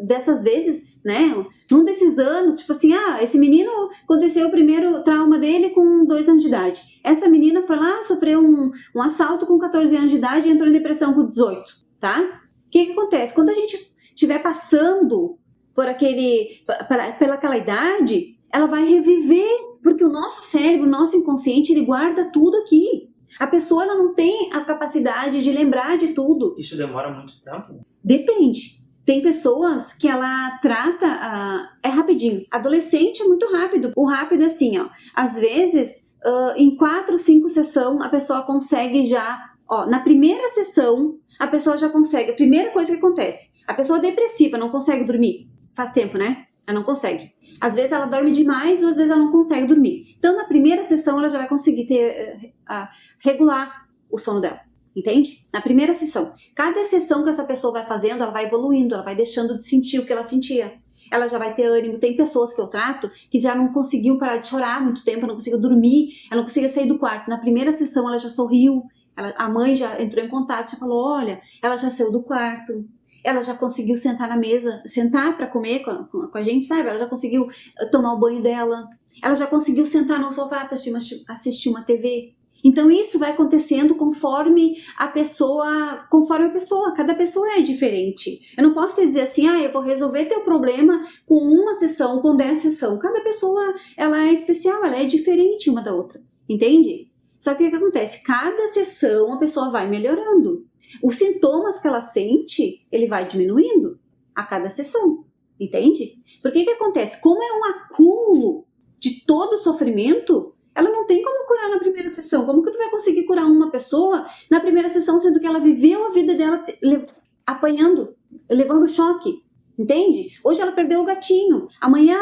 dessas vezes, né? Num desses anos, tipo assim, esse menino aconteceu o primeiro trauma dele com 2 anos de idade. Essa menina foi lá, sofreu um assalto com 14 anos de idade e entrou em depressão com 18, tá? O que acontece? Quando a gente estiver passando por pelaquela idade, ela vai reviver, porque o nosso cérebro, o nosso inconsciente, ele guarda tudo aqui. A pessoa ela não tem a capacidade de lembrar de tudo. Isso demora muito tempo? Depende. Tem pessoas que ela trata, é rapidinho. Adolescente é muito rápido. O rápido é assim, ó. Às vezes, em 4, 5 sessões, a pessoa consegue já, na primeira sessão, a pessoa já consegue. A primeira coisa que acontece, a pessoa depressiva não consegue dormir. Faz tempo, né? Ela não consegue. Às vezes ela dorme demais ou às vezes ela não consegue dormir. Então, na primeira sessão, ela já vai conseguir regular o sono dela. Entende? Na primeira sessão. Cada sessão que essa pessoa vai fazendo, ela vai evoluindo, ela vai deixando de sentir o que ela sentia. Ela já vai ter ânimo. Tem pessoas que eu trato que já não conseguiam parar de chorar há muito tempo, não conseguiam dormir, ela não conseguia sair do quarto. Na primeira sessão, ela já sorriu, a mãe já entrou em contato, já falou, olha, ela já saiu do quarto. Ela já conseguiu sentar na mesa, sentar para comer com a gente, sabe? Ela já conseguiu tomar o banho dela. Ela já conseguiu sentar no sofá para assistir uma TV. Então, isso vai acontecendo conforme a pessoa, cada pessoa é diferente. Eu não posso te dizer assim, eu vou resolver teu problema com uma sessão, com 10 sessões. Cada pessoa, ela é especial, ela é diferente uma da outra, entende? Só que o que acontece? Cada sessão a pessoa vai melhorando. Os sintomas que ela sente, ele vai diminuindo a cada sessão, entende? Porque o que acontece? Como é um acúmulo de todo o sofrimento, ela não tem como curar na primeira sessão. Como que tu vai conseguir curar uma pessoa na primeira sessão, sendo que ela viveu a vida dela apanhando, levando choque, entende? Hoje ela perdeu o gatinho, amanhã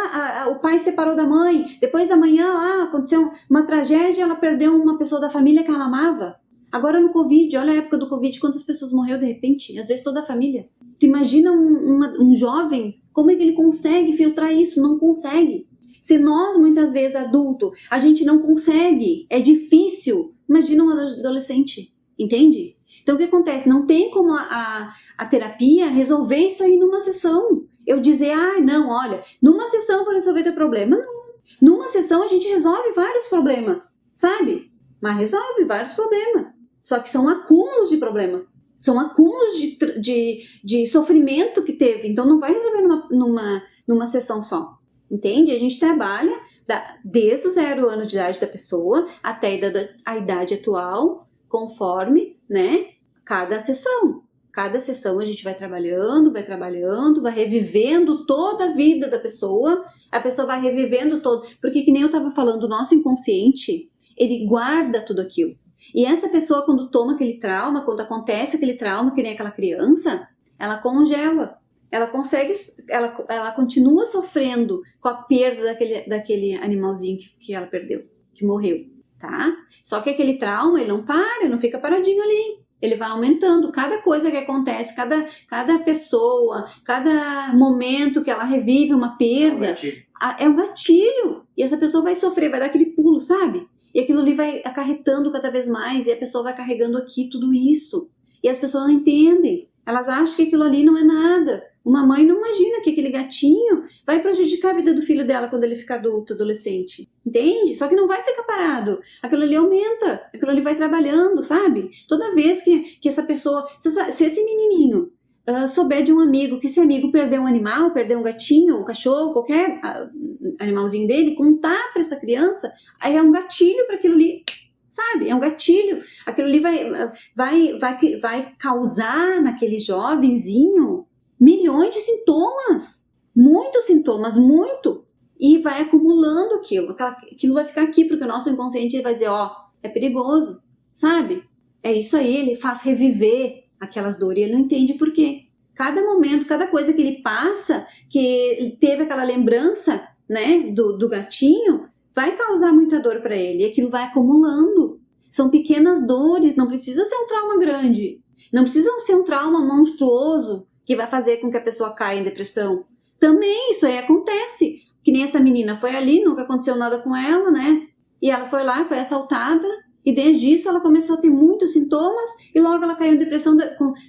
o pai separou da mãe, depois da manhã aconteceu uma tragédia, ela perdeu uma pessoa da família que ela amava. Agora no Covid, olha a época do Covid, quantas pessoas morreram de repente, às vezes toda a família. Tu imagina um jovem, como é que ele consegue filtrar isso? Não consegue. Se nós, muitas vezes, adulto, a gente não consegue, é difícil, imagina um adolescente, entende? Então, o que acontece? Não tem como a terapia resolver isso aí numa sessão. Eu dizer, não, olha, numa sessão eu vou resolver teu problema. Não. Numa sessão a gente resolve vários problemas, sabe? Mas resolve vários problemas. Só que são acúmulos de problema. São acúmulos de sofrimento que teve. Então, não vai resolver numa sessão só. Entende? A gente trabalha desde o 0 ano de idade da pessoa até a idade atual, conforme, né, cada sessão. Cada sessão a gente vai trabalhando, vai revivendo toda a vida da pessoa. A pessoa vai revivendo todo. Porque, que nem eu estava falando, o nosso inconsciente, ele guarda tudo aquilo. E essa pessoa, quando toma aquele trauma, quando acontece aquele trauma, que nem aquela criança, ela congela. Ela continua sofrendo com a perda daquele animalzinho que ela perdeu, que morreu. tá? Só que aquele trauma, ele não para, ele não fica paradinho ali. Ele vai aumentando. Cada coisa que acontece, cada pessoa, cada momento que ela revive uma perda, é um gatilho. E essa pessoa vai sofrer, vai dar aquele pulo, sabe? E aquilo ali vai acarretando cada vez mais, e a pessoa vai carregando aqui tudo isso. E as pessoas não entendem. Elas acham que aquilo ali não é nada. Uma mãe não imagina que aquele gatinho vai prejudicar a vida do filho dela quando ele ficar adulto, adolescente. Entende? Só que não vai ficar parado. Aquilo ali aumenta. Aquilo ali vai trabalhando, sabe? Toda vez que essa pessoa... Se esse menininho souber de um amigo, que esse amigo perdeu um animal, perdeu um gatinho, um cachorro, qualquer animalzinho dele, contar para essa criança, aí é um gatilho para aquilo ali... Sabe? É um gatilho. Aquilo ali vai causar naquele jovenzinho milhões de sintomas. Muitos sintomas, muito. E vai acumulando aquilo. Aquilo vai ficar aqui, porque o nosso inconsciente vai dizer, é perigoso. Sabe? É isso aí, ele faz reviver aquelas dores. E ele não entende por quê. Cada momento, cada coisa que ele passa, que ele teve aquela lembrança, né, do gatinho, vai causar muita dor para ele, e aquilo vai acumulando. São pequenas dores, não precisa ser um trauma grande, não precisa ser um trauma monstruoso que vai fazer com que a pessoa caia em depressão. Também isso aí acontece, que nem essa menina foi ali, nunca aconteceu nada com ela, né? E ela foi lá, foi assaltada, e desde isso ela começou a ter muitos sintomas, e logo ela caiu em depressão,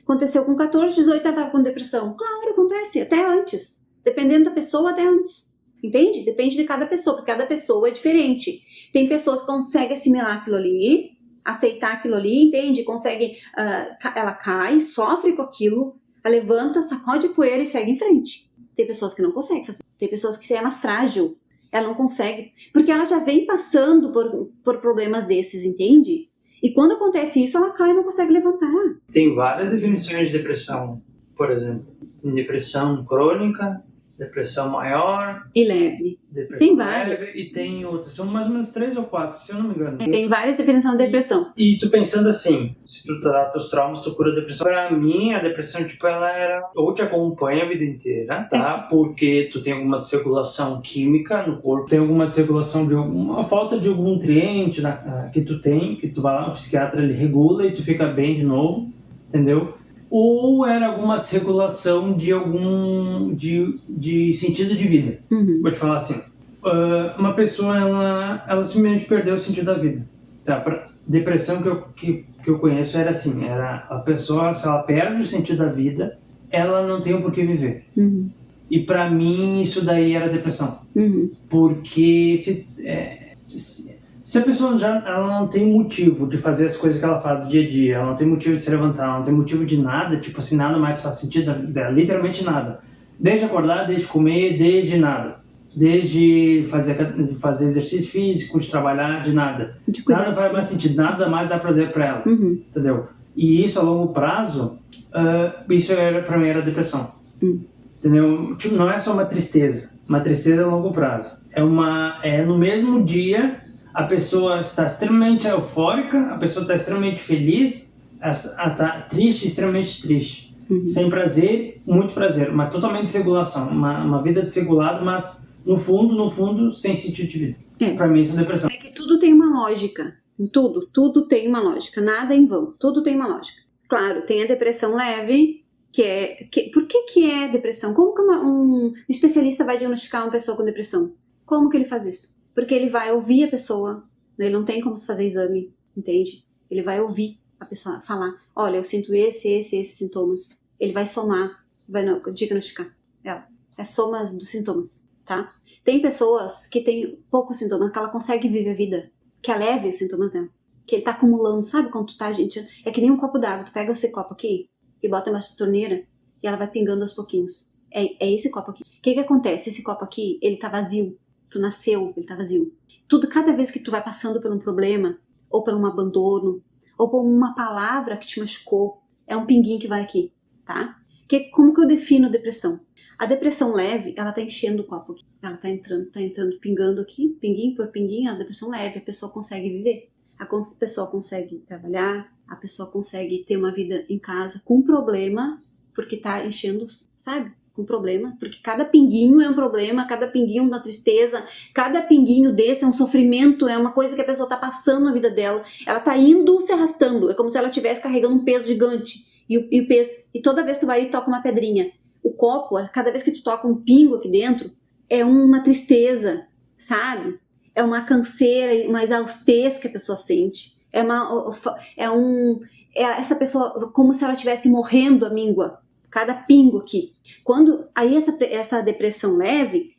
aconteceu com 14, 18 ela estava com depressão. Claro, acontece, até antes, dependendo da pessoa, até antes. Entende? Depende de cada pessoa, porque cada pessoa é diferente. Tem pessoas que conseguem assimilar aquilo ali, aceitar aquilo ali, entende? Consegue, ela cai, sofre com aquilo, ela levanta, sacode poeira e segue em frente. Tem pessoas que não conseguem fazer. Tem pessoas que é mais frágil, ela não consegue, porque ela já vem passando por problemas desses, entende? E quando acontece isso, ela cai e não consegue levantar. Tem várias definições de depressão, por exemplo, depressão crônica, depressão maior e leve. Tem várias. Leve, e tem outras. São mais ou menos 3 ou 4, se eu não me engano. Tem várias definições de depressão. E tu pensando assim, se tu trata os traumas, tu cura a depressão. Pra mim, a depressão, ela era... Ou te acompanha a vida inteira, tá? Porque tu tem alguma desregulação química no corpo, tem alguma desregulação de uma falta de algum nutriente que tu tem, que tu vai lá, o psiquiatra, ele regula e tu fica bem de novo, entendeu? Ou era alguma desregulação de algum de sentido de vida. Vou te falar assim, uma pessoa ela simplesmente perdeu o sentido da vida, tá? Depressão que eu conheço era assim, era a pessoa, se ela perde o sentido da vida, ela não tem o porquê viver. E pra mim isso daí era depressão, porque se a pessoa ela não tem motivo de fazer as coisas que ela faz do dia a dia, ela não tem motivo de se levantar, ela não tem motivo de nada, tipo assim, nada mais faz sentido da vida dela, literalmente nada. Desde acordar, desde comer, desde nada. Desde fazer exercício físico, de trabalhar, de nada. Nada faz mais sentido, nada mais dá prazer pra ela, entendeu? E isso a longo prazo, isso pra mim era depressão. Entendeu? Tipo, não é só uma tristeza a longo prazo. É no mesmo dia... A pessoa está extremamente eufórica, a pessoa está extremamente feliz, está triste, extremamente triste. Sem prazer, muito prazer, mas totalmente desregulação. Uma vida desregulada, mas no fundo, sem sentido de vida. Para mim, isso é depressão. É que tudo tem uma lógica. Tudo tem uma lógica. Nada é em vão. Tudo tem uma lógica. Claro, tem a depressão leve, por que é depressão? Como que um especialista vai diagnosticar uma pessoa com depressão? Como que ele faz isso? Porque ele vai ouvir a pessoa, né? Ele não tem como se fazer exame, entende? Ele vai ouvir a pessoa falar, olha, eu sinto esses sintomas. Ele vai somar, vai diagnosticar ela. É somas dos sintomas, tá? Tem pessoas que têm poucos sintomas, que ela consegue viver a vida, que é leve os sintomas dela, que ele tá acumulando, sabe quando tu tá, gente? É que nem um copo d'água, tu pega esse copo aqui e bota uma torneira e ela vai pingando aos pouquinhos. É esse copo aqui. O que acontece? Esse copo aqui, ele tá vazio. Tu nasceu, ele tá vazio. Cada vez que tu vai passando por um problema, ou por um abandono, ou por uma palavra que te machucou, é um pinguinho que vai aqui, tá? Como que eu defino depressão? A depressão leve, ela tá enchendo o copo aqui. Ela tá entrando, pingando aqui, pinguinho por pinguinho, a depressão leve, a pessoa consegue viver. A pessoa consegue trabalhar, a pessoa consegue ter uma vida em casa com problema, porque tá enchendo, sabe? um problema, porque cada pinguinho é um problema, cada pinguinho é uma tristeza, cada pinguinho desse é um sofrimento, é uma coisa que a pessoa está passando na vida dela, ela está indo se arrastando, é como se ela estivesse carregando um peso gigante, e o peso, e toda vez que tu vai e toca uma pedrinha, o copo, cada vez que tu toca um pingo aqui dentro, é uma tristeza, sabe? É uma canseira, uma exaustez que a pessoa sente, essa pessoa como se ela estivesse morrendo a míngua, cada pingo aqui. Quando aí essa depressão leve,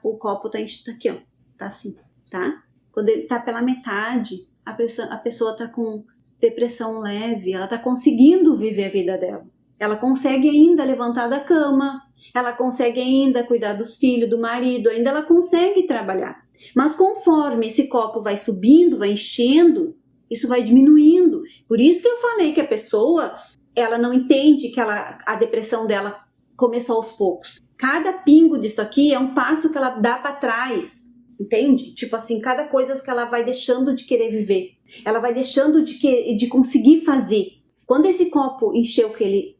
o copo tá aqui, ó, tá assim, tá? Quando ele tá pela metade, a pessoa tá com depressão leve, ela tá conseguindo viver a vida dela. Ela consegue ainda levantar da cama, ela consegue ainda cuidar dos filhos, do marido, ainda ela consegue trabalhar. Mas conforme esse copo vai subindo, vai enchendo, isso vai diminuindo. Por isso que eu falei que a pessoa, ela não entende que a depressão dela começou aos poucos. Cada pingo disso aqui é um passo que ela dá para trás, entende? Tipo assim, cada coisa que ela vai deixando de querer viver. Ela vai deixando de conseguir fazer. Quando esse copo encher o que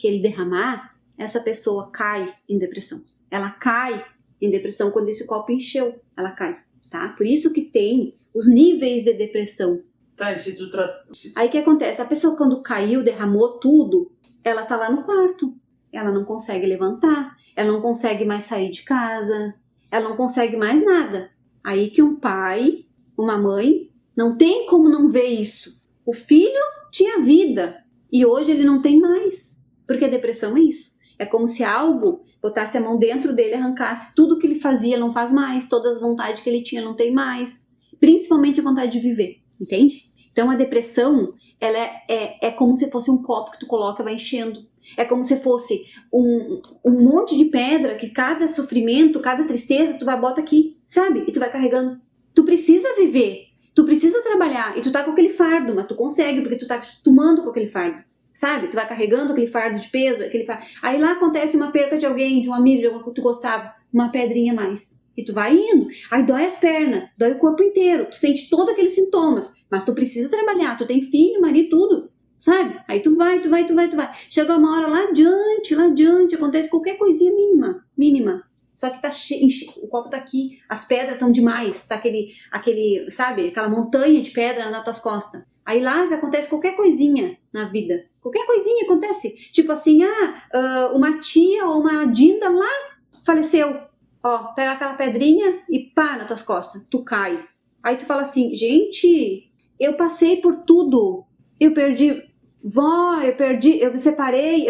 ele derramar, essa pessoa cai em depressão. Ela cai em depressão quando esse copo encheu, ela cai, tá? Por isso que tem os níveis de depressão. Tá, e se tu Aí o que acontece? A pessoa quando caiu, derramou tudo, ela tá lá no quarto. Ela não consegue levantar, ela não consegue mais sair de casa, ela não consegue mais nada. Aí que um pai, uma mãe, não tem como não ver isso. O filho tinha vida e hoje ele não tem mais. Porque a depressão é isso. É como se algo botasse a mão dentro dele, arrancasse tudo que ele fazia, não faz mais, todas as vontades que ele tinha, não tem mais. Principalmente a vontade de viver, entende? Então a depressão, ela é como se fosse um copo que tu coloca e vai enchendo. É como se fosse um monte de pedra que cada sofrimento, cada tristeza, tu vai bota aqui, sabe? E tu vai carregando. Tu precisa viver, tu precisa trabalhar, e tu tá com aquele fardo, mas tu consegue, porque tu tá acostumando com aquele fardo. Sabe? Tu vai carregando aquele fardo de peso, aí lá acontece uma perca de alguém, de um amigo, de alguém que tu gostava, uma pedrinha a mais. E tu vai indo. Aí dói as pernas, dói o corpo inteiro, tu sente todos aqueles sintomas, mas tu precisa trabalhar, tu tem filho, marido, tudo, sabe? Aí tu vai. Chega uma hora lá adiante, acontece qualquer coisinha mínima. Só que tá o copo tá aqui, as pedras estão demais, tá aquele, sabe? Aquela montanha de pedra nas tuas costas. Aí lá acontece qualquer coisinha na vida. Qualquer coisinha acontece. Tipo assim, uma tia ou uma Dinda lá faleceu. Ó, pega aquela pedrinha e pá nas tuas costas. Tu cai. Aí tu fala assim, gente, eu passei por tudo. Eu perdi vó, eu me separei.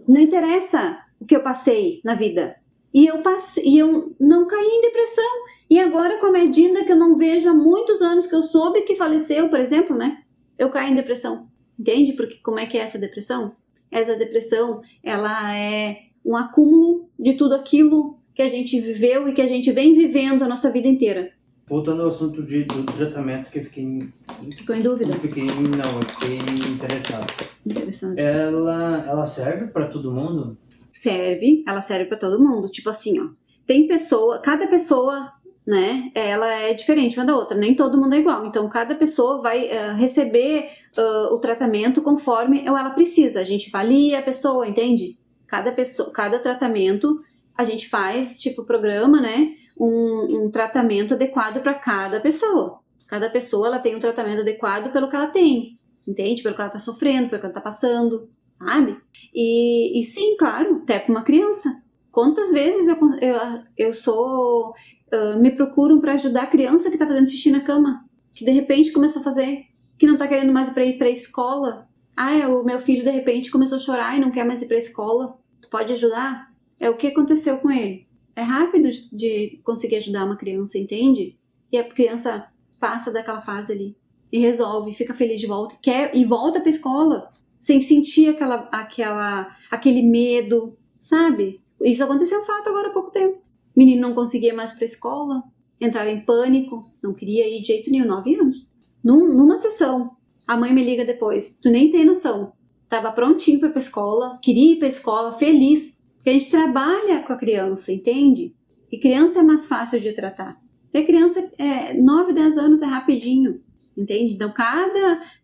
Não interessa o que eu passei na vida. E eu não caí em depressão. E agora com a Dinda, que eu não vejo há muitos anos, que eu soube que faleceu, por exemplo, né? Eu caí em depressão, entende? Porque como é que é essa depressão? Essa depressão, ela é um acúmulo de tudo aquilo que a gente viveu e que a gente vem vivendo a nossa vida inteira. Voltando ao assunto do tratamento, que eu fiquei... Ficou em dúvida? Eu fiquei interessado. Interessante. Ela serve para todo mundo? Ela serve para todo mundo. Tipo assim, ó, cada pessoa, né, ela é diferente uma da outra, nem todo mundo é igual, então cada pessoa vai receber o tratamento conforme ela precisa, a gente avalia a pessoa, entende? Cada tratamento a gente faz, tipo programa, né, um tratamento adequado para cada pessoa ela tem um tratamento adequado pelo que ela tem, entende? Pelo que ela tá sofrendo, pelo que ela tá passando, sabe? E sim, claro, até para uma criança. Quantas vezes me procuram para ajudar a criança que está fazendo xixi na cama, que de repente começou a fazer, que não está querendo mais ir para a escola. O meu filho de repente começou a chorar e não quer mais ir para a escola. Tu pode ajudar? É o que aconteceu com ele. É rápido de conseguir ajudar uma criança, entende? E a criança passa daquela fase ali e resolve, fica feliz de volta, e volta para a escola sem sentir aquele medo, sabe? Isso aconteceu fato agora há pouco tempo. O menino não conseguia mais para a escola, entrava em pânico, não queria ir de jeito nenhum, 9 anos. Numa sessão, a mãe me liga depois, tu nem tem noção. Tava prontinho para ir para a escola, queria ir para a escola, feliz. Porque a gente trabalha com a criança, entende? E criança é mais fácil de tratar. E a criança, 9, 10 anos é rapidinho, entende? Então,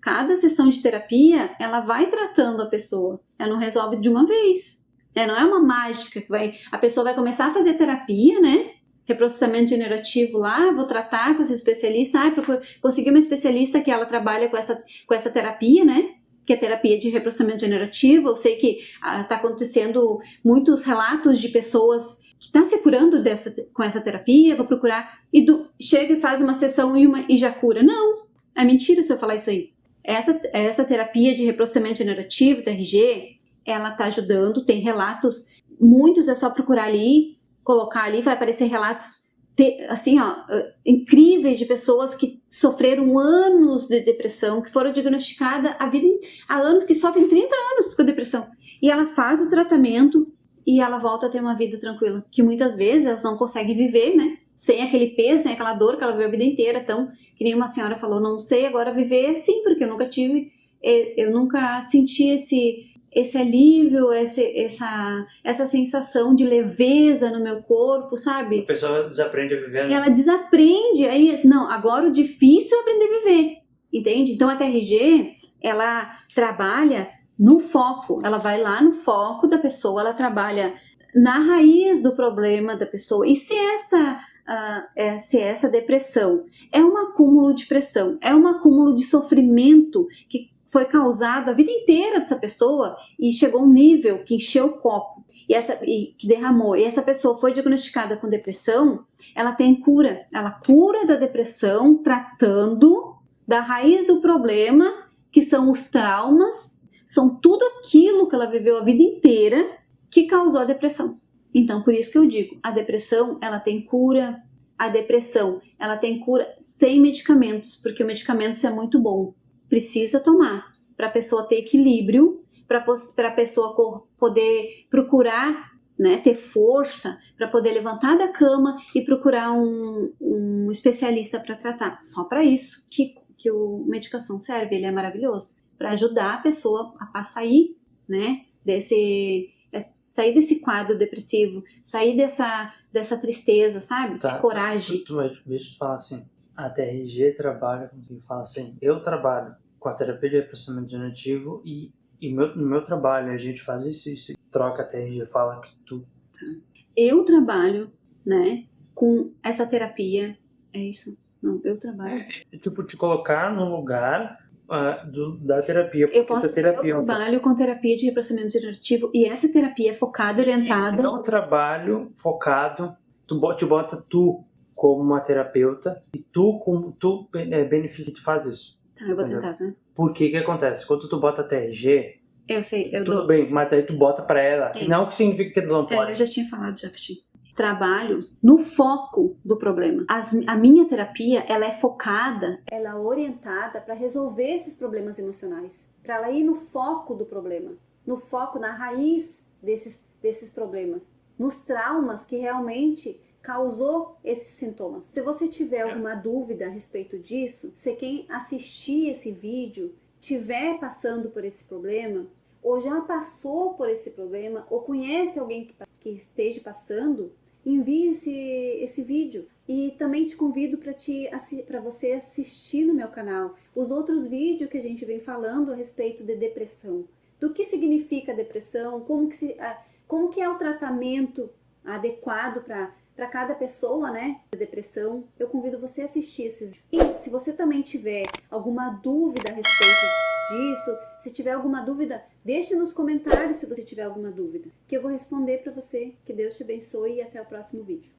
cada sessão de terapia, ela vai tratando a pessoa. Ela não resolve de uma vez. Não é uma mágica que a pessoa vai começar a fazer terapia, né? Reprocessamento generativo lá, vou tratar com esse especialista, consegui uma especialista que ela trabalha com essa terapia, né? Que é terapia de reprocessamento generativo. Eu sei que está acontecendo muitos relatos de pessoas que estão se curando com essa terapia, vou procurar, chega e faz uma sessão e já cura. Não, é mentira se eu falar isso aí. Essa terapia de reprocessamento generativo, TRG, ela está ajudando, tem relatos, muitos é só procurar ali, colocar ali, vai aparecer relatos assim, incríveis de pessoas que sofreram anos de depressão, que foram diagnosticadas há anos, que sofrem 30 anos com depressão. E ela faz o tratamento e ela volta a ter uma vida tranquila, que muitas vezes elas não conseguem viver, né? Sem aquele peso, sem aquela dor que ela viveu a vida inteira. Então, que nem uma senhora falou, não sei agora viver assim, porque eu nunca senti esse alívio, essa sensação de leveza no meu corpo, sabe? A pessoa desaprende a viver, né? Ela desaprende, agora o difícil é aprender a viver, entende? Então a TRG, ela trabalha no foco, ela vai lá no foco da pessoa, ela trabalha na raiz do problema da pessoa. E se essa depressão é um acúmulo de pressão, é um acúmulo de sofrimento que foi causado a vida inteira dessa pessoa e chegou a um nível que encheu o copo e que derramou, e essa pessoa foi diagnosticada com depressão, ela tem cura. Ela cura da depressão tratando da raiz do problema, que são os traumas, são tudo aquilo que ela viveu a vida inteira que causou a depressão. Então, por isso que eu digo, a depressão, ela tem cura. A depressão, ela tem cura sem medicamentos, porque o medicamento é muito bom. Precisa tomar para a pessoa ter equilíbrio, para a pessoa poder procurar, né, ter força para poder levantar da cama e procurar um especialista para tratar. Só para isso que a medicação serve, ele é maravilhoso, para ajudar a pessoa a sair, né, sair desse quadro depressivo, sair dessa tristeza, sabe? Tá, coragem. Deixa eu te falar assim, a TRG trabalha, fala assim, eu trabalho com a terapia de reprocessamento generativo e no meu trabalho a gente faz isso, troca a TRG, fala que tu... Eu trabalho, né, com essa terapia, é isso? Não, eu trabalho... tipo, te colocar no lugar da terapia. Eu trabalho com terapia de reprocessamento generativo e essa terapia é focada, orientada... É um trabalho focado, te bota tu como uma terapeuta e tu beneficia, tu faz isso. Tá, eu vou tentar, tá? Por que acontece? Quando tu bota TRG, eu sei, tudo bem, mas aí tu bota pra ela. Isso. Não que significa que tu não pode. Eu já tinha falado, trabalho no foco do problema. A minha terapia, ela é focada, ela é orientada para resolver esses problemas emocionais, para ela ir no foco do problema, no foco, na raiz desses problemas, nos traumas que realmente causou esses sintomas. Se você tiver alguma dúvida a respeito disso, se quem assistir esse vídeo estiver passando por esse problema, ou já passou por esse problema, ou conhece alguém que esteja passando, envie esse vídeo. E também te convido para você assistir no meu canal os outros vídeos que a gente vem falando a respeito de depressão. Do que significa depressão, como que é o tratamento adequado para cada pessoa, né, da depressão. Eu convido você a assistir esses vídeos. E se você também tiver alguma dúvida a respeito disso, se tiver alguma dúvida, deixe nos comentários se você tiver alguma dúvida, que eu vou responder para você. Que Deus te abençoe e até o próximo vídeo.